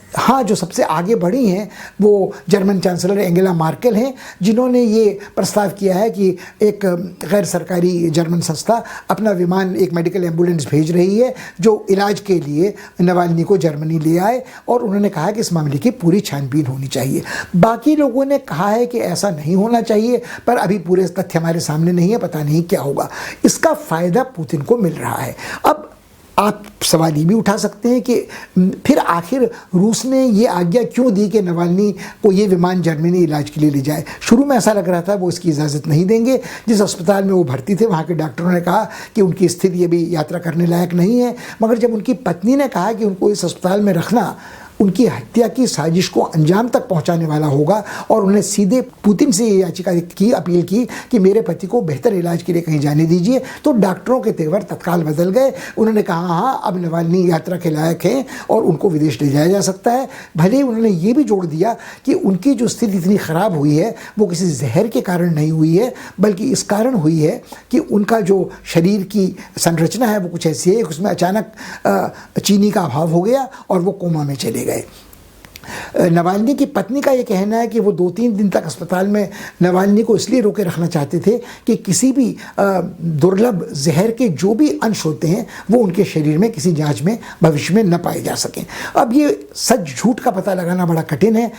हाँ, जो सबसे आगे बढ़ी हैं वो जर्मन चांसलर एंगेला मार्केल हैं, जिन्होंने ये प्रस्ताव किया है कि एक गैर सरकारी जर्मन संस्था अपना विमान, एक मेडिकल एम्बुलेंस भेज रही है जो इलाज के लिए नावल्नी को जर्मनी ले आए, और उन्होंने कहा कि इस मामले की पूरी छानबीन होनी चाहिए। बाकी लोगों ने कहा है कि ऐसा नहीं होना चाहिए, पर अभी पूरे तथ्य हमारे सामने नहीं है, पता नहीं क्या होगा। इसका फ़ायदा पुतिन को मिल रहा है। अब आप सवाल ये भी उठा सकते हैं कि फिर आखिर रूस ने ये आज्ञा क्यों दी कि नावल्नी को ये विमान जर्मनी इलाज के लिए ले जाए। शुरू में ऐसा लग रहा था वो इसकी इजाज़त नहीं देंगे। जिस अस्पताल में वो भर्ती थे वहाँ के डॉक्टरों ने कहा कि उनकी स्थिति अभी यात्रा करने लायक नहीं है, मगर जब उनकी पत्नी ने कहा कि उनको इस अस्पताल में रखना उनकी हत्या की साजिश को अंजाम तक पहुंचाने वाला होगा और उन्हें सीधे पुतिन से ये याचिका की, अपील की कि मेरे पति को बेहतर इलाज के लिए कहीं जाने दीजिए। तो डॉक्टरों के तेवर तत्काल बदल गए। उन्होंने कहा हाँ, अब नवाल्नी यात्रा के लायक हैं और उनको विदेश ले जाया जा सकता है। भले ही उन्होंने ये भी जोड़ दिया कि उनकी जो स्थिति इतनी ख़राब हुई है वो किसी जहर के कारण नहीं हुई है, बल्कि इस कारण हुई है कि उनका जो शरीर की संरचना है वो कुछ ऐसी है, उसमें अचानक चीनी का अभाव हो गया और वो कोमा में चले गए। नवाल्नी की पत्नी का ये कहना है कि वो 2-3 दिन तक अस्पताल में नवाल्नी को इसलिए रोके रखना चाहते थे कि किसी भी दुर्लभ जहर के जो भी अंश होते हैं वो उनके शरीर में किसी जांच में भविष्य में न पाए जा सकें। अब ये सच झूठ का पता लगाना बड़ा कठिन है।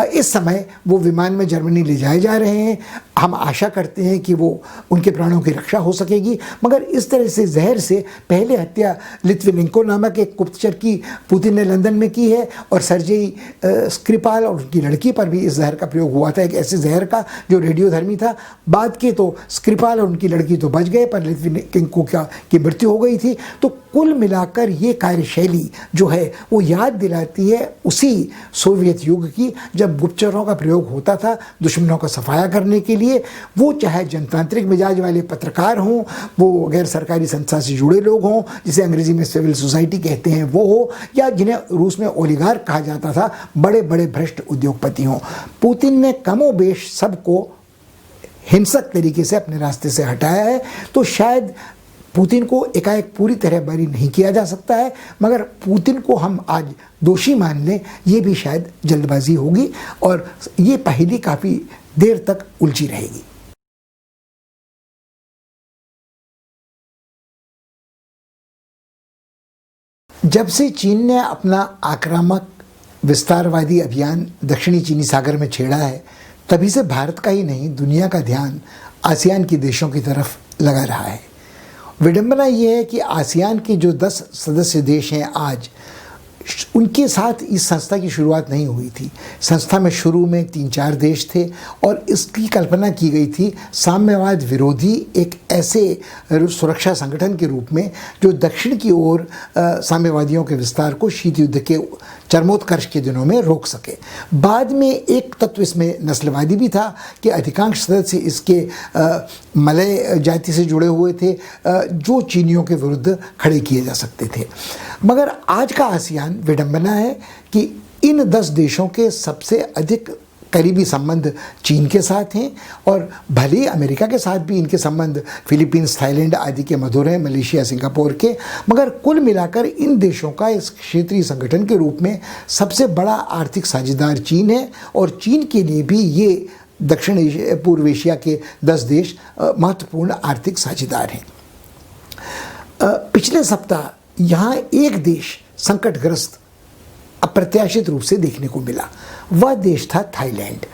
इस समय वो विमान में जर्मनी ले जाए जा रहे हैं। हम आशा करते हैं कि वो उनके प्राणों की रक्षा हो सकेगी, मगर इस तरह से जहर से पहले हत्या लित्विनेंको नामक एक गुप्तचर की पुतिन ने लंदन में की है और सर्जेई स्क्रिपाल और उनकी लड़की पर भी इस जहर का प्रयोग हुआ था, एक ऐसे जहर का जो रेडियोधर्मी था। बाद के तो स्क्रिपाल और उनकी लड़की तो बच गए, पर लित्विनेंको की मृत्यु हो गई थी। तो कुल मिलाकर ये कार्यशैली जो है वो याद दिलाती है उसी सोवियत युग की, जब गुप्तचरों का प्रयोग होता था दुश्मनों का सफाया करने के लिए। वो चाहे जनतांत्रिक मिजाज वाले पत्रकार हों, वो गैर सरकारी संस्था से जुड़े लोग हों, जिसे अंग्रेजी में सिविल सोसाइटी कहते हैं वो हो, या जिन्हें रूस में ओलिगार्क कहा जाता था, बड़े बड़े भ्रष्ट उद्योगपति हों। पुतिन ने कमोबेश सबको हिंसक तरीके से अपने रास्ते से हटाया है। तो शायद पुतिन को एकाएक पूरी तरह बरी नहीं किया जा सकता है, मगर पुतिन को हम आज दोषी मान लें ये भी शायद जल्दबाजी होगी और ये पहेली काफ़ी देर तक उलझी रहेगी। जब से चीन ने अपना आक्रामक विस्तारवादी अभियान दक्षिणी चीनी सागर में छेड़ा है, तभी से भारत का ही नहीं दुनिया का ध्यान आसियान के देशों की तरफ लगा रहा है। विडंबना ये है कि आसियान के जो 10 सदस्य देश हैं आज, उनके साथ इस संस्था की शुरुआत नहीं हुई थी। संस्था में शुरू में 3-4 देश थे और इसकी कल्पना की गई थी साम्यवाद विरोधी एक ऐसे सुरक्षा संगठन के रूप में जो दक्षिण की ओर साम्यवादियों के विस्तार को शीत युद्ध के चरमोत्कर्ष के दिनों में रोक सके। बाद में एक तत्व इसमें नस्लवादी भी था कि अधिकांश सदस्य इसके मलय जाति से जुड़े हुए थे जो चीनियों के विरुद्ध खड़े किए जा सकते थे। मगर आज का आसियान विडंबना है कि इन 10 देशों के सबसे अधिक करीबी संबंध चीन के साथ हैं और भले ही अमेरिका के साथ भी इनके संबंध फिलीपींस, थाईलैंड आदि के मधुर हैं, मलेशिया, सिंगापुर के, मगर कुल मिलाकर इन देशों का इस क्षेत्रीय संगठन के रूप में सबसे बड़ा आर्थिक साझेदार चीन है और चीन के लिए भी ये दक्षिण पूर्व एशिया के 10 देश महत्वपूर्ण आर्थिक साझेदार हैं। पिछले सप्ताह यहाँ एक देश संकटग्रस्त अप्रत्याशित रूप से देखने को मिला। वह देश था थाईलैंड।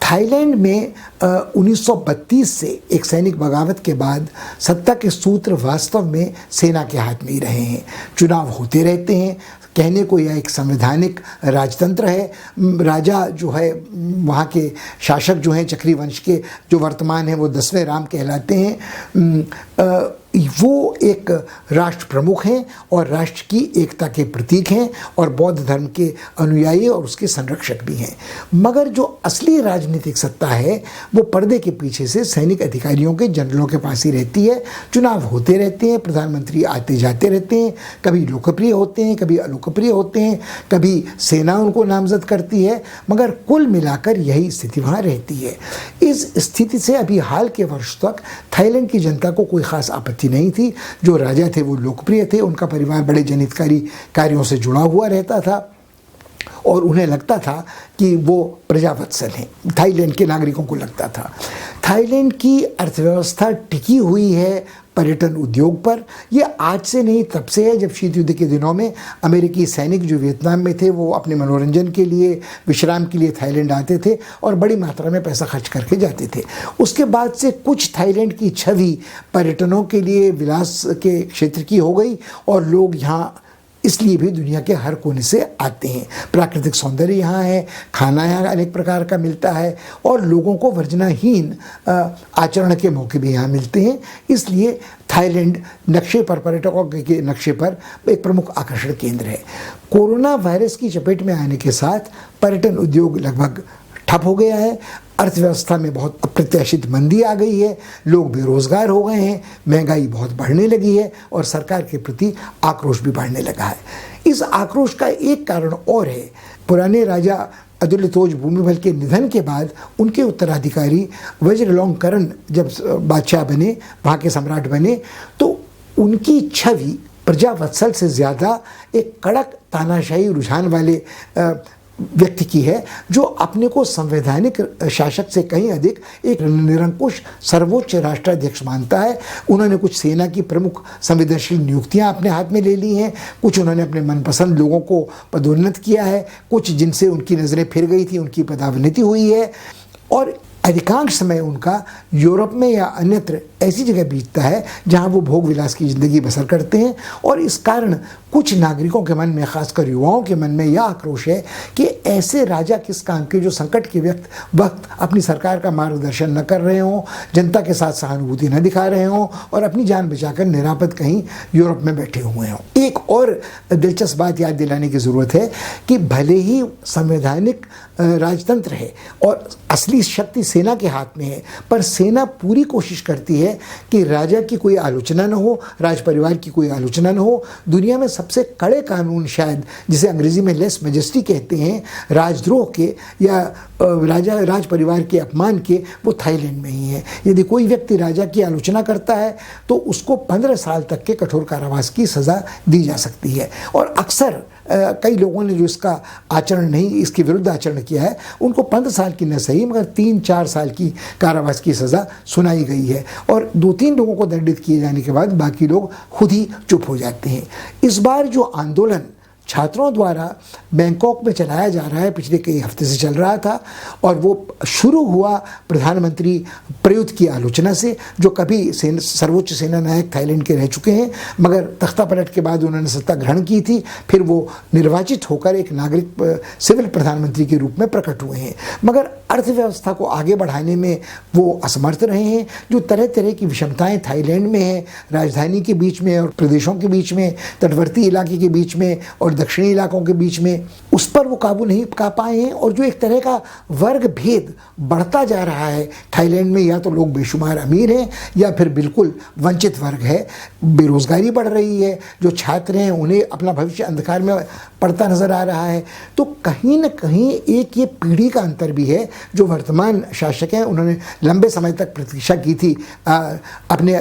थाईलैंड में 1932 से एक सैनिक बगावत के बाद सत्ता के सूत्र वास्तव में सेना के हाथ में ही रहे हैं। चुनाव होते रहते हैं, कहने को यह एक संवैधानिक राजतंत्र है। राजा जो है, वहाँ के शासक जो हैं चक्री वंश के, जो वर्तमान हैं वो 10वें राम कहलाते हैं। वो एक राष्ट्र प्रमुख हैं और राष्ट्र की एकता के प्रतीक हैं और बौद्ध धर्म के अनुयायी और उसके संरक्षक भी हैं। मगर जो असली राजनीतिक सत्ता है वो पर्दे के पीछे से सैनिक अधिकारियों के, जनरलों के पास ही रहती है। चुनाव होते रहते हैं, प्रधानमंत्री आते जाते रहते हैं, कभी लोकप्रिय होते हैं, कभी अलोकप्रिय होते हैं, कभी सेना उनको नामजद करती है, मगर कुल मिलाकर यही स्थिति वहाँ रहती है। इस स्थिति से अभी हाल के वर्ष तक थाईलैंड की जनता को कोई खास आपत्ति नहीं थी। जो राजा थे वो लोकप्रिय थे, उनका परिवार बड़े जनहितकारी कार्यों से जुड़ा हुआ रहता था और उन्हें लगता था कि वो प्रजावत्सल हैं, थाईलैंड के नागरिकों को लगता था। थाईलैंड की अर्थव्यवस्था टिकी हुई है पर्यटन उद्योग पर। ये आज से नहीं तब से है, जब शीत युद्ध के दिनों में अमेरिकी सैनिक जो वियतनाम में थे वो अपने मनोरंजन के लिए, विश्राम के लिए थाईलैंड आते थे और बड़ी मात्रा में पैसा खर्च करके जाते थे। उसके बाद से कुछ थाईलैंड की छवि पर्यटनों के लिए विलास के क्षेत्र की हो गई और लोग यहाँ इसलिए भी दुनिया के हर कोने से आते हैं। प्राकृतिक सौंदर्य यहाँ है, खाना यहाँ अनेक प्रकार का मिलता है और लोगों को वर्जनाहीन आचरण के मौके भी यहाँ मिलते हैं। इसलिए थाईलैंड नक्शे पर, पर्यटकों के नक्शे पर एक प्रमुख आकर्षण केंद्र है। कोरोना वायरस की चपेट में आने के साथ पर्यटन उद्योग लगभग ठप हो गया है, अर्थव्यवस्था में बहुत अप्रत्याशित मंदी आ गई है, लोग बेरोजगार हो गए हैं, महंगाई बहुत बढ़ने लगी है और सरकार के प्रति आक्रोश भी बढ़ने लगा है। इस आक्रोश का एक कारण और है, पुराने राजा अदुल्यतोज भूमिबल के निधन के बाद उनके उत्तराधिकारी वज्रलौंगकरण जब बादशाह बने, वहाँ के सम्राट बने, तो उनकी छवि प्रजावत्सल से ज़्यादा एक कड़क तानाशाही रुझान वाले व्यक्ति की है, जो अपने को संवैधानिक शासक से कहीं अधिक एक निरंकुश सर्वोच्च राष्ट्राध्यक्ष मानता है। उन्होंने कुछ सेना की प्रमुख संवेदनशील नियुक्तियां अपने हाथ में ले ली हैं, कुछ उन्होंने अपने मनपसंद लोगों को पदोन्नत किया है, कुछ जिनसे उनकी नज़रें फिर गई थी उनकी पदोन्नति हुई है, और अधिकांश समय उनका यूरोप में या अन्यत्र ऐसी जगह बीतता है जहां वो भोग विलास की ज़िंदगी बसर करते हैं। और इस कारण कुछ नागरिकों के मन में, खासकर युवाओं के मन में यह आक्रोश है कि ऐसे राजा किस काम के जो संकट के वक्त अपनी सरकार का मार्गदर्शन न कर रहे हों, जनता के साथ सहानुभूति न दिखा रहे हों और अपनी जान बचाकर निरापद कहीं यूरोप में बैठे हुए हों। एक और दिलचस्प बात याद दिलाने की ज़रूरत है कि भले ही संवैधानिक राजतंत्र है और असली शक्ति सेना के हाथ में है, पर सेना पूरी कोशिश करती है कि राजा की कोई आलोचना न हो, राज परिवार की कोई आलोचना न हो। दुनिया में सबसे कड़े कानून शायद, जिसे अंग्रेजी में लेस मैजेस्टी कहते हैं, राजद्रोह के या राज परिवार के अपमान के, वो थाईलैंड में ही है। यदि कोई व्यक्ति राजा की आलोचना करता है तो उसको 15 साल तक के कठोर कारावास की सज़ा दी जा सकती है। और अक्सर कई लोगों ने जो इसके विरुद्ध आचरण किया है, उनको 15 साल की न सही मगर 3-4 साल की कारावास की सज़ा सुनाई गई है। और 2-3 लोगों को दंडित किए जाने के बाद बाकी लोग खुद ही चुप हो जाते हैं। इस बार जो आंदोलन छात्रों द्वारा बैंकॉक में चलाया जा रहा है, पिछले कई हफ्ते से चल रहा था, और वो शुरू हुआ प्रधानमंत्री प्रयुत की आलोचना से, जो कभी सर्वोच्च सेना नायक थाईलैंड के रह चुके हैं, मगर तख्ता पलट के बाद उन्होंने सत्ता ग्रहण की थी, फिर वो निर्वाचित होकर एक नागरिक सिविल प्रधानमंत्री के रूप में प्रकट हुए हैं, मगर अर्थव्यवस्था को आगे बढ़ाने में वो असमर्थ रहे हैं। जो तरह तरह की विषमताएं थाईलैंड में हैं, राजधानी के बीच में और प्रदेशों के बीच में, तटवर्ती इलाके के बीच में और दक्षिणी इलाकों के बीच में, उस पर वो काबू नहीं पा पाए हैं। और जो एक तरह का वर्ग भेद बढ़ता जा रहा है थाईलैंड में, या तो लोग बेशुमार अमीर हैं या फिर बिल्कुल वंचित वर्ग है, बेरोजगारी बढ़ रही है, जो छात्र हैं उन्हें अपना भविष्य अंधकार में पड़ता नज़र आ रहा है। तो कहीं न कहीं एक ये पीढ़ी का अंतर भी है। जो वर्तमान शासक हैं, उन्होंने लंबे समय तक प्रतीक्षा की थी अपने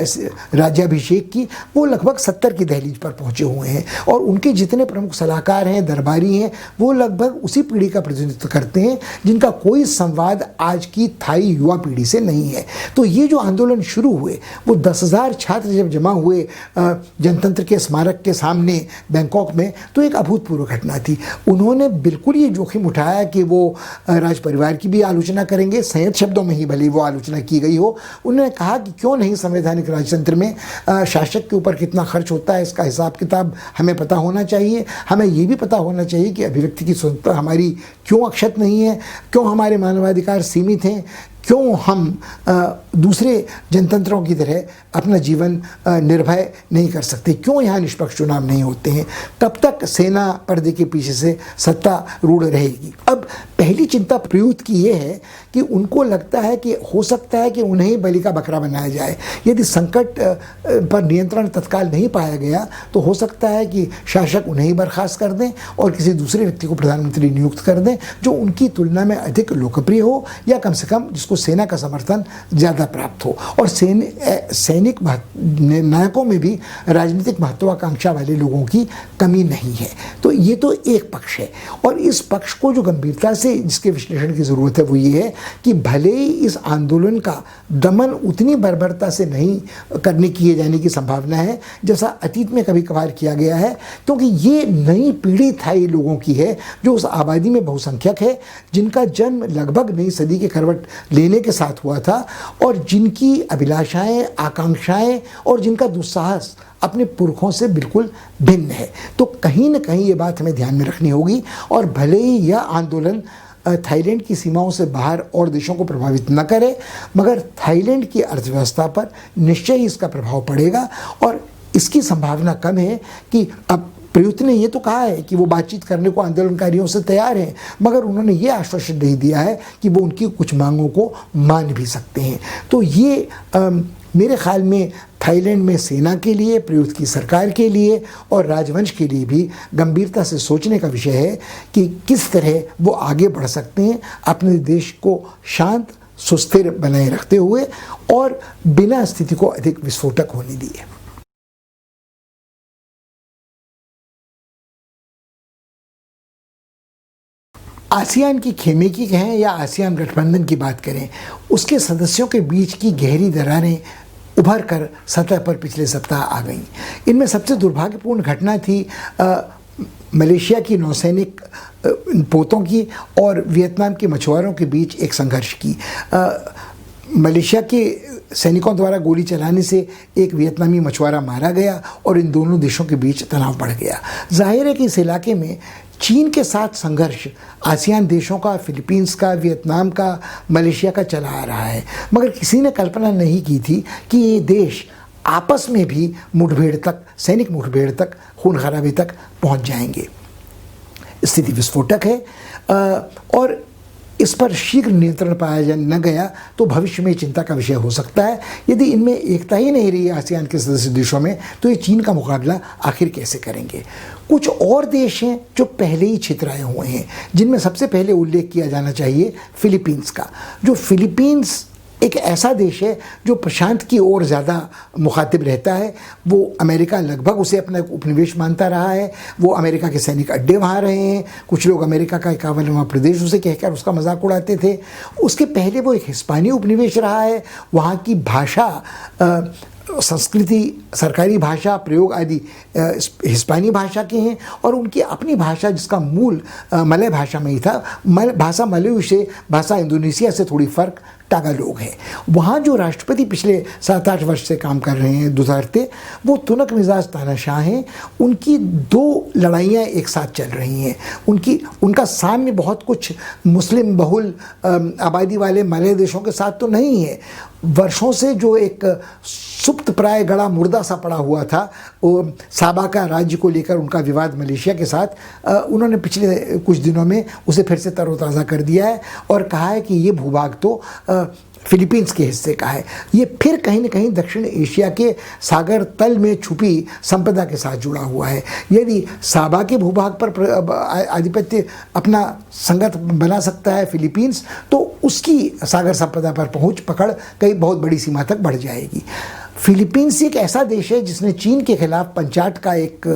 राज्याभिषेक की, वो लगभग 70 की दहलीज पर पहुंचे हुए हैं, और उनके जितने प्रमुख सलाहकार हैं, दरबारी हैं, वो लगभग उसी पीढ़ी का प्रतिनिधित्व करते हैं जिनका कोई संवाद आज की थाई युवा पीढ़ी से नहीं है। तो ये जो आंदोलन शुरू हुए, वो 10,000 छात्र जब जमा हुए जनतंत्र के स्मारक के सामने बैंकॉक में, तो एक अभूतपूर्व घटना थी। उन्होंने बिल्कुल ये जोखिम उठाया कि वो राज परिवार की भी आलोचना करेंगे, संयत शब्दों में ही भले वो आलोचना की गई हो। उन्होंने कहा कि क्यों नहीं, संवैधानिक राजतंत्र में शासक के ऊपर कितना खर्च होता है, इसका हिसाब किताब हमें पता होना चाहिए। हमें ये भी पता होना चाहिए कि अभिव्यक्ति की स्वतंत्रता हमारी क्यों अक्षत नहीं है, क्यों हमारे मानवाधिकार सीमित हैं, क्यों हम दूसरे जनतंत्रों की तरह अपना जीवन निर्भय नहीं कर सकते, क्यों यहाँ निष्पक्ष चुनाव नहीं होते हैं, कब तक सेना पर्दे के पीछे से सत्ता रूढ़ रहेगी। अब पहली चिंता प्रयुक्त की ये है कि उनको लगता है कि हो सकता है कि उन्हें ही बलि का बकरा बनाया जाए। यदि संकट पर नियंत्रण तत्काल नहीं पाया गया तो हो सकता है कि शासक उन्हें ही बर्खास्त कर दें और किसी दूसरे व्यक्ति को प्रधानमंत्री नियुक्त कर दें जो उनकी तुलना में अधिक लोकप्रिय हो, या कम से कम जिसको सेना का समर्थन ज़्यादा प्राप्त हो। और सैनिक नायकों में भी राजनीतिक महत्वाकांक्षा वाले लोगों की कमी नहीं है। तो ये तो एक पक्ष है, और इस पक्ष को जो गंभीरता से जिसके विश्लेषण की ज़रूरत है वो ये है कि भले ही इस आंदोलन का दमन उतनी बर्बरता से नहीं किए जाने की संभावना है जैसा अतीत में कभी कभार किया गया है, क्योंकि ये नई पीढ़ी थाई लोगों की है जो उस आबादी में बहुसंख्यक है, जिनका जन्म लगभग नई सदी के करवट लेने के साथ हुआ था, और जिनकी अभिलाषाएं, आकांक्षाएं और जिनका दुस्साहस अपने पुरखों से बिल्कुल भिन्न है। तो कहीं न कहीं ये बात हमें ध्यान में रखनी होगी। और भले ही यह आंदोलन थाईलैंड की सीमाओं से बाहर और देशों को प्रभावित न करे, मगर थाईलैंड की अर्थव्यवस्था पर निश्चय ही इसका प्रभाव पड़ेगा। और इसकी संभावना कम है कि अब प्रयुक्त ने ये तो कहा है कि वो बातचीत करने को आंदोलनकारियों से तैयार हैं, मगर उन्होंने ये आश्वासन नहीं दिया है कि वो उनकी कुछ मांगों को मान भी सकते हैं। तो ये मेरे ख्याल में थाईलैंड में सेना के लिए, प्रयुक्त की सरकार के लिए और राजवंश के लिए भी गंभीरता से सोचने का विषय है कि किस तरह वो आगे बढ़ सकते हैं अपने देश को शांत सुस्थिर बनाए रखते हुए और बिना स्थिति को अधिक विस्फोटक होने दिए। आसियान की खेमे की कहें या आसियान गठबंधन की बात करें, उसके सदस्यों के बीच की गहरी दरारें उभर कर सतह पर पिछले सप्ताह आ गईं। इनमें सबसे दुर्भाग्यपूर्ण घटना थी मलेशिया की नौसैनिक पोतों की और वियतनाम के मछुआरों के बीच एक संघर्ष की। मलेशिया के सैनिकों द्वारा गोली चलाने से एक वियतनामी मछुआरा मारा गया और इन दोनों देशों के बीच तनाव बढ़ गया। जाहिर है कि इस इलाके में चीन के साथ संघर्ष आसियान देशों का, फिलीपींस का, वियतनाम का, मलेशिया का चला आ रहा है, मगर किसी ने कल्पना नहीं की थी कि ये देश आपस में भी मुठभेड़ तक, सैनिक मुठभेड़ तक, खून खराबे तक पहुंच जाएंगे। स्थिति विस्फोटक है और इस पर शीघ्र नियंत्रण पाया न गया तो भविष्य में चिंता का विषय हो सकता है। यदि इनमें एकता ही नहीं रही आसियान के सदस्य देशों में, तो ये चीन का मुकाबला आखिर कैसे करेंगे। कुछ और देश हैं जो पहले ही छितराए हुए हैं, जिनमें सबसे पहले उल्लेख किया जाना चाहिए फिलीपींस का। जो फिलीपींस एक ऐसा देश है जो प्रशांत की ओर ज़्यादा मुखातिब रहता है। वो अमेरिका लगभग उसे अपना उपनिवेश मानता रहा है। वो अमेरिका के सैनिक अड्डे वहाँ रहे हैं। कुछ लोग अमेरिका का 51वां प्रदेश उसे कहकर उसका मजाक उड़ाते थे। उसके पहले वो एक हिस्पानी उपनिवेश रहा है। वहाँ की भाषा, संस्कृति, सरकारी भाषा, प्रयोग आदि हिस्पानी भाषा के हैं और उनकी अपनी भाषा जिसका मूल मलय भाषा में ही था। भाषा मलय से, भाषा इंडोनेशिया से थोड़ी फ़र्क टागालोग है। वहाँ जो राष्ट्रपति पिछले 7-8 वर्ष से काम कर रहे हैं, दुतर्ते, वो तुनक मिजाज तानाशाह हैं। उनकी 2 लड़ाइयाँ एक साथ चल रही हैं। उनका साम्य बहुत कुछ मुस्लिम बहुल आबादी वाले मलय देशों के साथ तो नहीं है। वर्षों से जो एक सुप्त प्राय गड़ा मुर्दा सा पड़ा हुआ था, वो साबा का राज्य को लेकर उनका विवाद मलेशिया के साथ, उन्होंने पिछले कुछ दिनों में उसे फिर से तरोताज़ा कर दिया है और कहा है कि ये भूभाग तो फिलीपींस के हिस्से का है। ये फिर कहीं न कहीं दक्षिण एशिया के सागर तल में छुपी संपदा के साथ जुड़ा हुआ है। यदि साबा के भूभाग पर आधिपत्य अपना संगत बना सकता है फिलीपींस, तो उसकी सागर संपदा पर पहुंच पकड़ कई बहुत बड़ी सीमा तक बढ़ जाएगी। फिलीपींस एक ऐसा देश है जिसने चीन के खिलाफ पंचाट का एक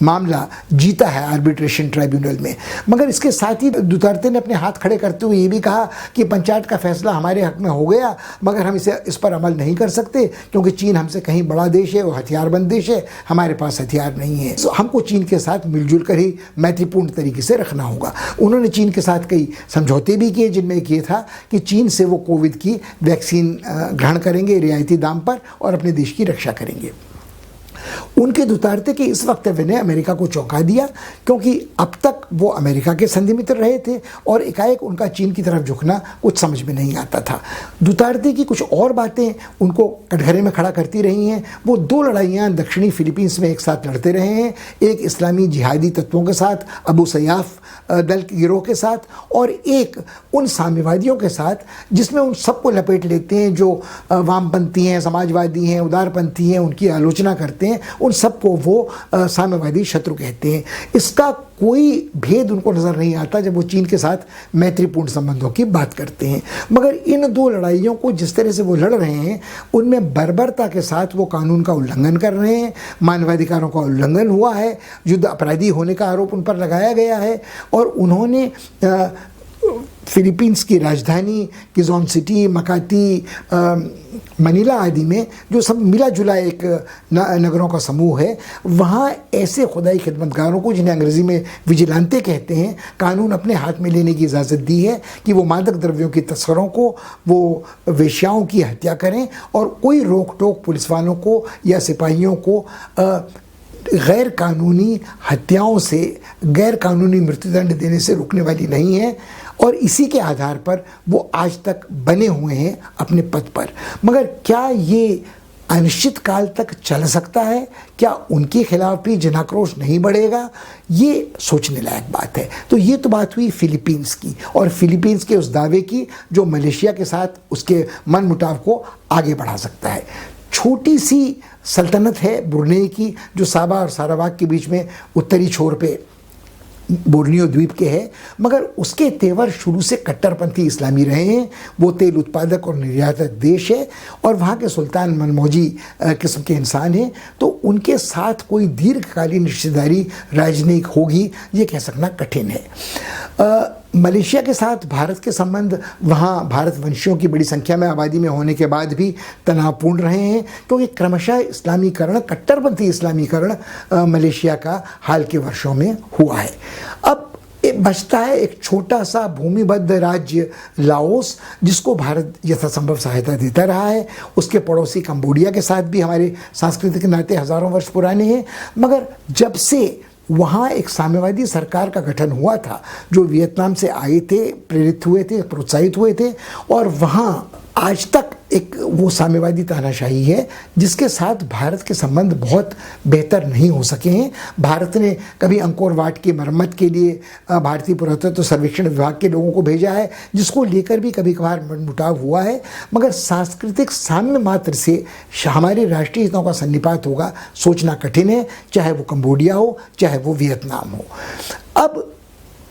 मामला जीता है आर्बिट्रेशन ट्राइब्यूनल में, मगर इसके साथ ही दुतर्ते ने अपने हाथ खड़े करते हुए ये भी कहा कि पंचाट का फैसला हमारे हक में हो गया, मगर हम इस पर अमल नहीं कर सकते क्योंकि चीन हमसे कहीं बड़ा देश है, वो हथियारबंद देश है, हमारे पास हथियार नहीं है। तो हमको चीन के साथ मिलजुल कर ही मैत्रीपूर्ण तरीके से रखना होगा। उन्होंने चीन के साथ कई समझौते भी किए, जिनमें एक ये था कि चीन से वो कोविड की वैक्सीन ग्रहण करेंगे रियायती दाम पर और अपने देश की रक्षा करेंगे। उनके दुतारते के इस वक्तव्य ने अमेरिका को चौंका दिया, क्योंकि अब तक वो अमेरिका के संधि मित्र रहे थे और एकाएक उनका चीन की तरफ झुकना कुछ समझ में नहीं आता था। दुतारते की कुछ और बातें उनको कटघरे में खड़ा करती रही हैं। वो 2 लड़ाइयाँ दक्षिणी फिलीपींस में एक साथ लड़ते रहे हैं, एक इस्लामी जिहादी तत्वों के साथ, अबू सयाफ दल के गिरोह के साथ, और एक उन साम्यवादियों के साथ जिसमें उन सबको लपेट लेते हैं जो वामपंथी हैं, समाजवादी हैं, उदारपंथी हैं, उनकी आलोचना करते हैं, उन सबको वो साम्यवादी शत्रु कहते हैं। इसका कोई भेद उनको नज़र नहीं आता जब वो चीन के साथ मैत्रीपूर्ण संबंधों की बात करते हैं। मगर इन 2 लड़ाइयों को जिस तरह से वो लड़ रहे हैं, उनमें बर्बरता के साथ वो कानून का उल्लंघन कर रहे हैं, मानवाधिकारों का उल्लंघन हुआ है, युद्ध अपराधी होने का आरोप उन पर लगाया गया है और उन्होंने फिलीपींस की राजधानी किजोन सिटी, मकाती, मनीला आदि में जो सब मिला जुला एक नगरों का समूह है, वहाँ ऐसे खुदाई खिदमतगारों को, जिन्हें अंग्रेज़ी में विजिलेंटे कहते हैं, कानून अपने हाथ में लेने की इजाज़त दी है कि वो मादक द्रव्यों की तस्करों को, वो वेश्याओं की हत्या करें और कोई रोक टोक पुलिस वालों को या सिपाहियों को गैर कानूनी हत्याओं से, गैर कानूनी मृत्युदंड देने से रुकने वाली नहीं है और इसी के आधार पर वो आज तक बने हुए हैं अपने पद पर। मगर क्या ये अनिश्चित काल तक चल सकता है? क्या उनके खिलाफ भी जनाक्रोश नहीं बढ़ेगा? ये सोचने लायक बात है। तो ये तो बात हुई फिलीपींस की और फिलीपींस के उस दावे की जो मलेशिया के साथ उसके मनमुटाव को आगे बढ़ा सकता है। छोटी सी सल्तनत है ब्रुनेई की, जो साबा और सारावाक के बीच में उत्तरी छोर पे बोर्नियो द्वीप के है, मगर उसके तेवर शुरू से कट्टरपंथी इस्लामी रहे हैं। वो तेल उत्पादक और निर्यातक देश है और वहाँ के सुल्तान मनमौजी किस्म के इंसान हैं, तो उनके साथ कोई दीर्घकालीन रिश्तेदारी राजनयिक होगी ये कह सकना कठिन है। मलेशिया के साथ भारत के संबंध वहाँ भारतवंशियों की बड़ी संख्या में आबादी में होने के बाद भी तनावपूर्ण रहे हैं, क्योंकि क्रमशः इस्लामीकरण, कट्टरपंथी इस्लामीकरण मलेशिया का हाल के वर्षों में हुआ है। अब बचता है एक छोटा सा भूमिबद्ध राज्य लाओस, जिसको भारत यथासंभव सहायता देता रहा है। उसके पड़ोसी कंबोडिया के साथ भी हमारे सांस्कृतिक नाते हज़ारों वर्ष पुराने हैं, मगर जब से वहाँ एक साम्यवादी सरकार का गठन हुआ था, जो वियतनाम से आए थे, प्रेरित हुए थे, प्रोत्साहित हुए थे, और वहाँ आज तक एक वो साम्यवादी तानाशाही है जिसके साथ भारत के संबंध बहुत बेहतर नहीं हो सके हैं। भारत ने कभी अंकोर वाट की मरम्मत के लिए भारतीय पुरातत्व सर्वेक्षण विभाग के लोगों को भेजा है, जिसको लेकर भी कभी कभार मनमुटाव हुआ है, मगर सांस्कृतिक साम्य मात्र से हमारे राष्ट्रीय हितों का सन्निपात होगा सोचना कठिन है, चाहे वो कंबोडिया हो, चाहे वो वियतनाम हो। अब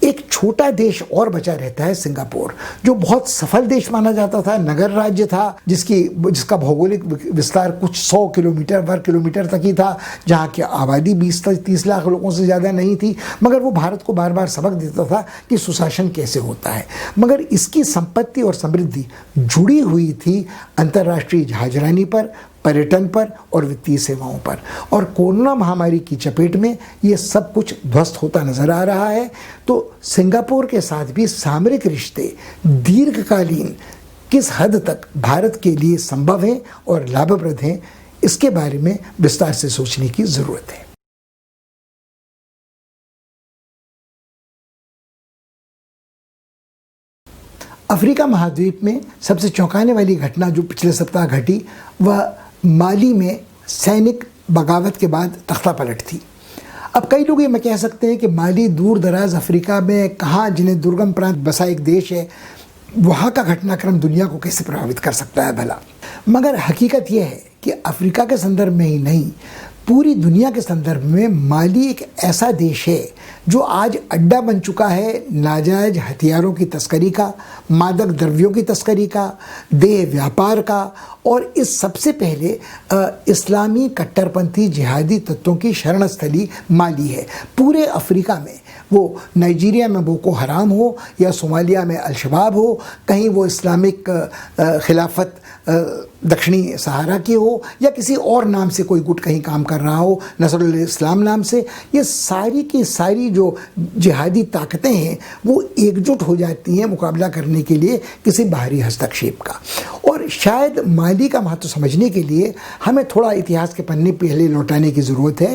एक छोटा देश और बचा रहता है सिंगापुर, जो बहुत सफल देश माना जाता था, नगर राज्य था, जिसका भौगोलिक विस्तार कुछ 100 किलोमीटर वर्ग किलोमीटर तक ही था, जहाँ की आबादी 20 से 30 लाख लोगों से ज़्यादा नहीं थी, मगर वो भारत को बार बार सबक देता था कि सुशासन कैसे होता है। मगर इसकी संपत्ति और समृद्धि जुड़ी हुई थी अंतर्राष्ट्रीय जहाजरानी पर, पर्यटन पर और वित्तीय सेवाओं पर, और कोरोना महामारी की चपेट में ये सब कुछ ध्वस्त होता नजर आ रहा है। तो सिंगापुर के साथ भी सामरिक रिश्ते दीर्घकालीन किस हद तक भारत के लिए संभव हैं और लाभप्रद हैं, इसके बारे में विस्तार से सोचने की जरूरत है। अफ्रीका महाद्वीप में सबसे चौंकाने वाली घटना जो पिछले सप्ताह घटी, वह माली में सैनिक बगावत के बाद तख्ता पलट थी। अब कई लोग ये मैं कह सकते हैं कि माली दूर दराज अफ्रीका में कहाँ, जिन्हें दुर्गम प्रांत बसा एक देश है, वहाँ का घटनाक्रम दुनिया को कैसे प्रभावित कर सकता है भला। मगर हकीकत यह है कि अफ्रीका के संदर्भ में ही नहीं, पूरी दुनिया के संदर्भ में माली एक ऐसा देश है जो आज अड्डा बन चुका है नाजायज हथियारों की तस्करी का, मादक द्रव्यों की तस्करी का, देह व्यापार का, और इस सबसे पहले इस्लामी कट्टरपंथी जिहादी तत्वों की शरणस्थली माली है। पूरे अफ्रीका में, वो नाइजीरिया में बोको हराम हो या सोमालिया में अल-शबाब हो, कहीं वो इस्लामिक खिलाफत दक्षिणी सहारा की हो या किसी और नाम से कोई गुट कहीं काम कर रहा हो, नसरुल इस्लाम नाम से, ये सारी की सारी जो जिहादी ताकतें हैं वो एकजुट हो जाती हैं मुकाबला करने के लिए किसी बाहरी हस्तक्षेप का। और शायद माली का महत्व समझने के लिए हमें थोड़ा इतिहास के पन्ने पहले लौटाने की ज़रूरत है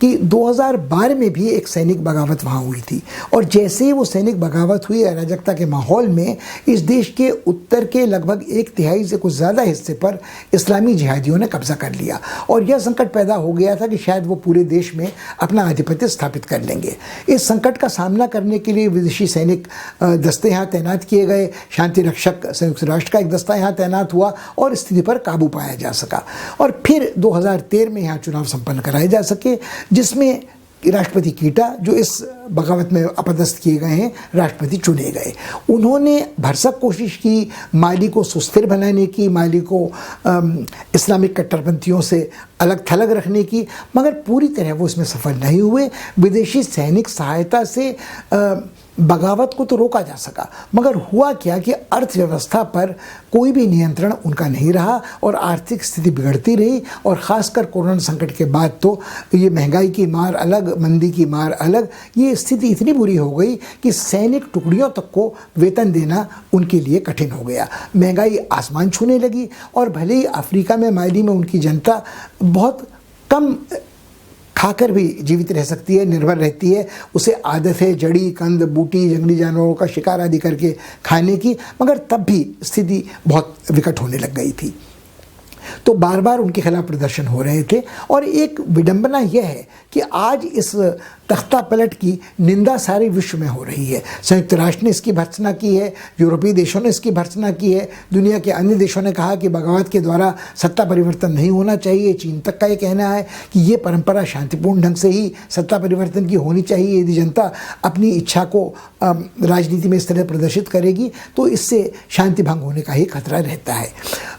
कि 2012 में भी एक सैनिक बगावत वहाँ हुई थी, और जैसे ही वो सैनिक बगावत हुई, अराजकता के माहौल में इस देश के उत्तर के लगभग 1/3 से कुछ ज़्यादा हिस्से पर इस्लामी जिहादियों ने कब्जा कर लिया, और यह संकट पैदा हो गया था कि शायद वो पूरे देश में अपना आधिपत्य स्थापित कर लेंगे। इस संकट का सामना करने के लिए विदेशी सैनिक दस्ते यहाँ तैनात किए गए, शांति रक्षक संयुक्त राष्ट्र का एक दस्ता यहाँ तैनात हुआ और स्थिति पर काबू पाया जा सका। और फिर 2013 में यहाँ चुनाव संपन्न कराए जा सके, जिसमें राष्ट्रपति कीटा, जो इस बगावत में अपदस्थ किए गए हैं, राष्ट्रपति चुने गए। उन्होंने भरसक कोशिश की माली को सुस्थिर बनाने की, माली को इस्लामिक कट्टरपंथियों से अलग थलग रखने की, मगर पूरी तरह वो इसमें सफल नहीं हुए। विदेशी सैनिक सहायता से बगावत को तो रोका जा सका, मगर हुआ क्या कि अर्थव्यवस्था पर कोई भी नियंत्रण उनका नहीं रहा और आर्थिक स्थिति बिगड़ती रही, और ख़ासकर कोरोना संकट के बाद तो ये महंगाई की मार अलग, मंदी की मार अलग, ये स्थिति इतनी बुरी हो गई कि सैनिक टुकड़ियों तक को वेतन देना उनके लिए कठिन हो गया। महंगाई आसमान छूने लगी, और भले ही अफ्रीका में, माली में उनकी जनता बहुत खाकर भी जीवित रह सकती है, निर्भर रहती है, उसे आदत है जड़ी कंद बूटी जंगली जानवरों का शिकार आदि करके खाने की, मगर तब भी स्थिति बहुत विकट होने लग गई थी। तो बार बार उनके खिलाफ प्रदर्शन हो रहे थे। और एक विडंबना यह है कि आज इस तख्ता पलट की निंदा सारे विश्व में हो रही है। संयुक्त राष्ट्र ने इसकी भर्त्सना की है, यूरोपीय देशों ने इसकी भर्त्सना की है, दुनिया के अन्य देशों ने कहा कि बगावत के द्वारा सत्ता परिवर्तन नहीं होना चाहिए। चीन तक का ये कहना है कि ये परंपरा शांतिपूर्ण ढंग से ही सत्ता परिवर्तन की होनी चाहिए। यदि जनता अपनी इच्छा को राजनीति में इस तरह प्रदर्शित करेगी तो इससे शांति भंग होने का ही खतरा रहता है।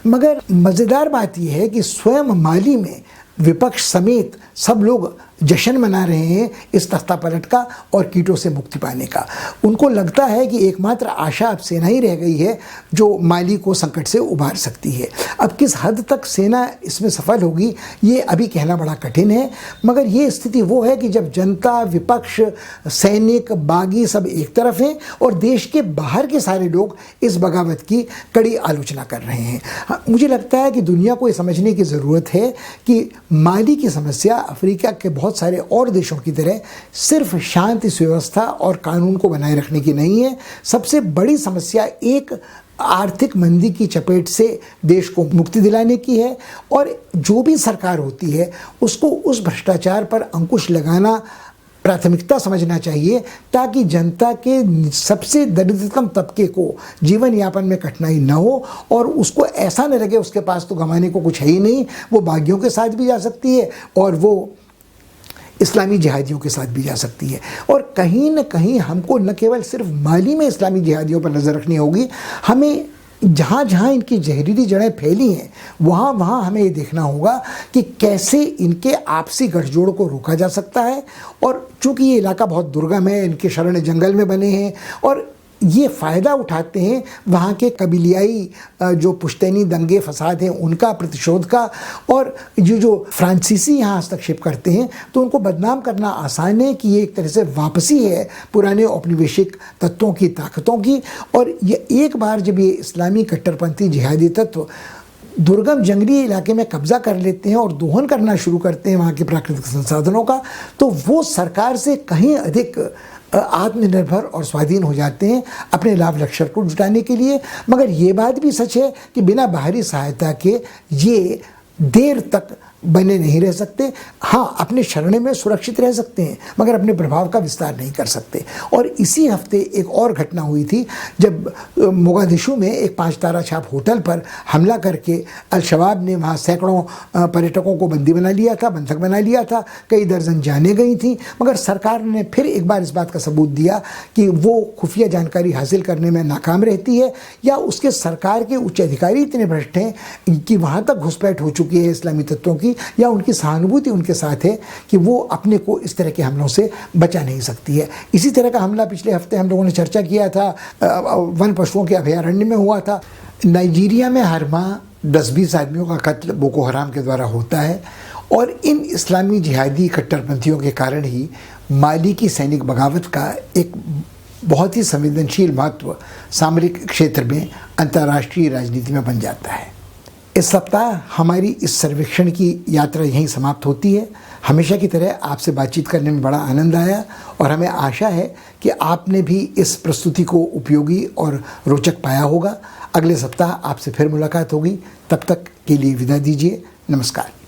मगर मज़ेदार बात यह है कि स्वयं माली में विपक्ष समेत सब लोग जश्न मना रहे हैं इस तख्ता पलट का और कीटों से मुक्ति पाने का। उनको लगता है कि एकमात्र आशा अब सेना ही रह गई है जो माली को संकट से उबार सकती है। अब किस हद तक सेना इसमें सफल होगी ये अभी कहना बड़ा कठिन है, मगर ये स्थिति वो है कि जब जनता, विपक्ष, सैनिक, बागी सब एक तरफ हैं और देश के बाहर के सारे लोग इस बगावत की कड़ी आलोचना कर रहे हैं। मुझे लगता है कि दुनिया को ये समझने की ज़रूरत है कि माली की समस्या अफ्रीका के बहुत सारे और देशों की तरह सिर्फ शांति सुव्यवस्था और कानून को बनाए रखने की नहीं है। सबसे बड़ी समस्या एक आर्थिक मंदी की चपेट से देश को मुक्ति दिलाने की है और जो भी सरकार होती है उसको उस भ्रष्टाचार पर अंकुश लगाना प्राथमिकता समझना चाहिए, ताकि जनता के सबसे दरिद्रतम तबके को जीवन यापन में कठिनाई न हो और उसको ऐसा न लगे उसके पास तो गंवाने को कुछ है ही नहीं। वो बागियों के साथ भी जा सकती है और वो इस्लामी जिहादियों के साथ भी जा सकती है। और कहीं न कहीं हमको न केवल सिर्फ माली में इस्लामी जिहादियों पर नज़र रखनी होगी, हमें जहाँ जहाँ इनकी जहरीली जड़ें फैली हैं वहाँ वहाँ हमें ये देखना होगा कि कैसे इनके आपसी गठजोड़ को रोका जा सकता है। और चूँकि ये इलाका बहुत दुर्गम है, इनके शरण जंगल में बने हैं और ये फ़ायदा उठाते हैं वहाँ के कबीलियाई जो पुश्तैनी दंगे फसाद हैं उनका, प्रतिशोध का। और ये जो फ्रांसीसी यहाँ हस्तक्षेप करते हैं तो उनको बदनाम करना आसान है कि ये एक तरह से वापसी है पुराने औपनिवेशिक तत्वों की, ताकतों की। और ये एक बार जब ये इस्लामी कट्टरपंथी जिहादी तत्व दुर्गम जंगली इलाके में कब्जा कर लेते हैं और दोहन करना शुरू करते हैं वहाँ के प्राकृतिक संसाधनों का, तो वो सरकार से कहीं अधिक आत्मनिर्भर और स्वाधीन हो जाते हैं अपने लाभ लक्ष्य को जुटाने के लिए। मगर ये बात भी सच है कि बिना बाहरी सहायता के ये देर तक बने नहीं रह सकते। हाँ, अपने शरण में सुरक्षित रह सकते हैं मगर अपने प्रभाव का विस्तार नहीं कर सकते। और इसी हफ्ते एक और घटना हुई थी जब मोगादिशु में एक 5 तारा छाप होटल पर हमला करके अल-शबाब ने वहाँ सैकड़ों पर्यटकों को बंदी बना लिया था, बंधक बना लिया था, कई दर्जन जानें गई थीं। मगर सरकार ने फिर एक बार इस बात का सबूत दिया कि वो खुफिया जानकारी हासिल करने में नाकाम रहती है या उसके सरकार के उच्च अधिकारी इतने भ्रष्ट हैं कि वहाँ तक घुसपैठ हो चुकी है इस्लामी तत्वों की, या उनकी सहानुभूति उनके साथ है कि वो अपने को इस तरह के हमलों से बचा नहीं सकती है। इसी तरह का हमला पिछले हफ्ते हम लोगों ने चर्चा किया था, वन पशुओं के अभयारण्य में हुआ था। नाइजीरिया में हर माह 10-20 आदमियों का कत्ल बोको हराम के द्वारा होता है और इन इस्लामी जिहादी कट्टरपंथियों के कारण ही माली की सैनिक बगावत का एक बहुत ही संवेदनशील महत्व सामरिक क्षेत्र में अंतर्राष्ट्रीय राजनीति में बन जाता है। इस सप्ताह हमारी इस सर्वेक्षण की यात्रा यहीं समाप्त होती है। हमेशा की तरह आपसे बातचीत करने में बड़ा आनंद आया और हमें आशा है कि आपने भी इस प्रस्तुति को उपयोगी और रोचक पाया होगा। अगले सप्ताह आपसे फिर मुलाकात होगी, तब तक के लिए विदा दीजिए। नमस्कार।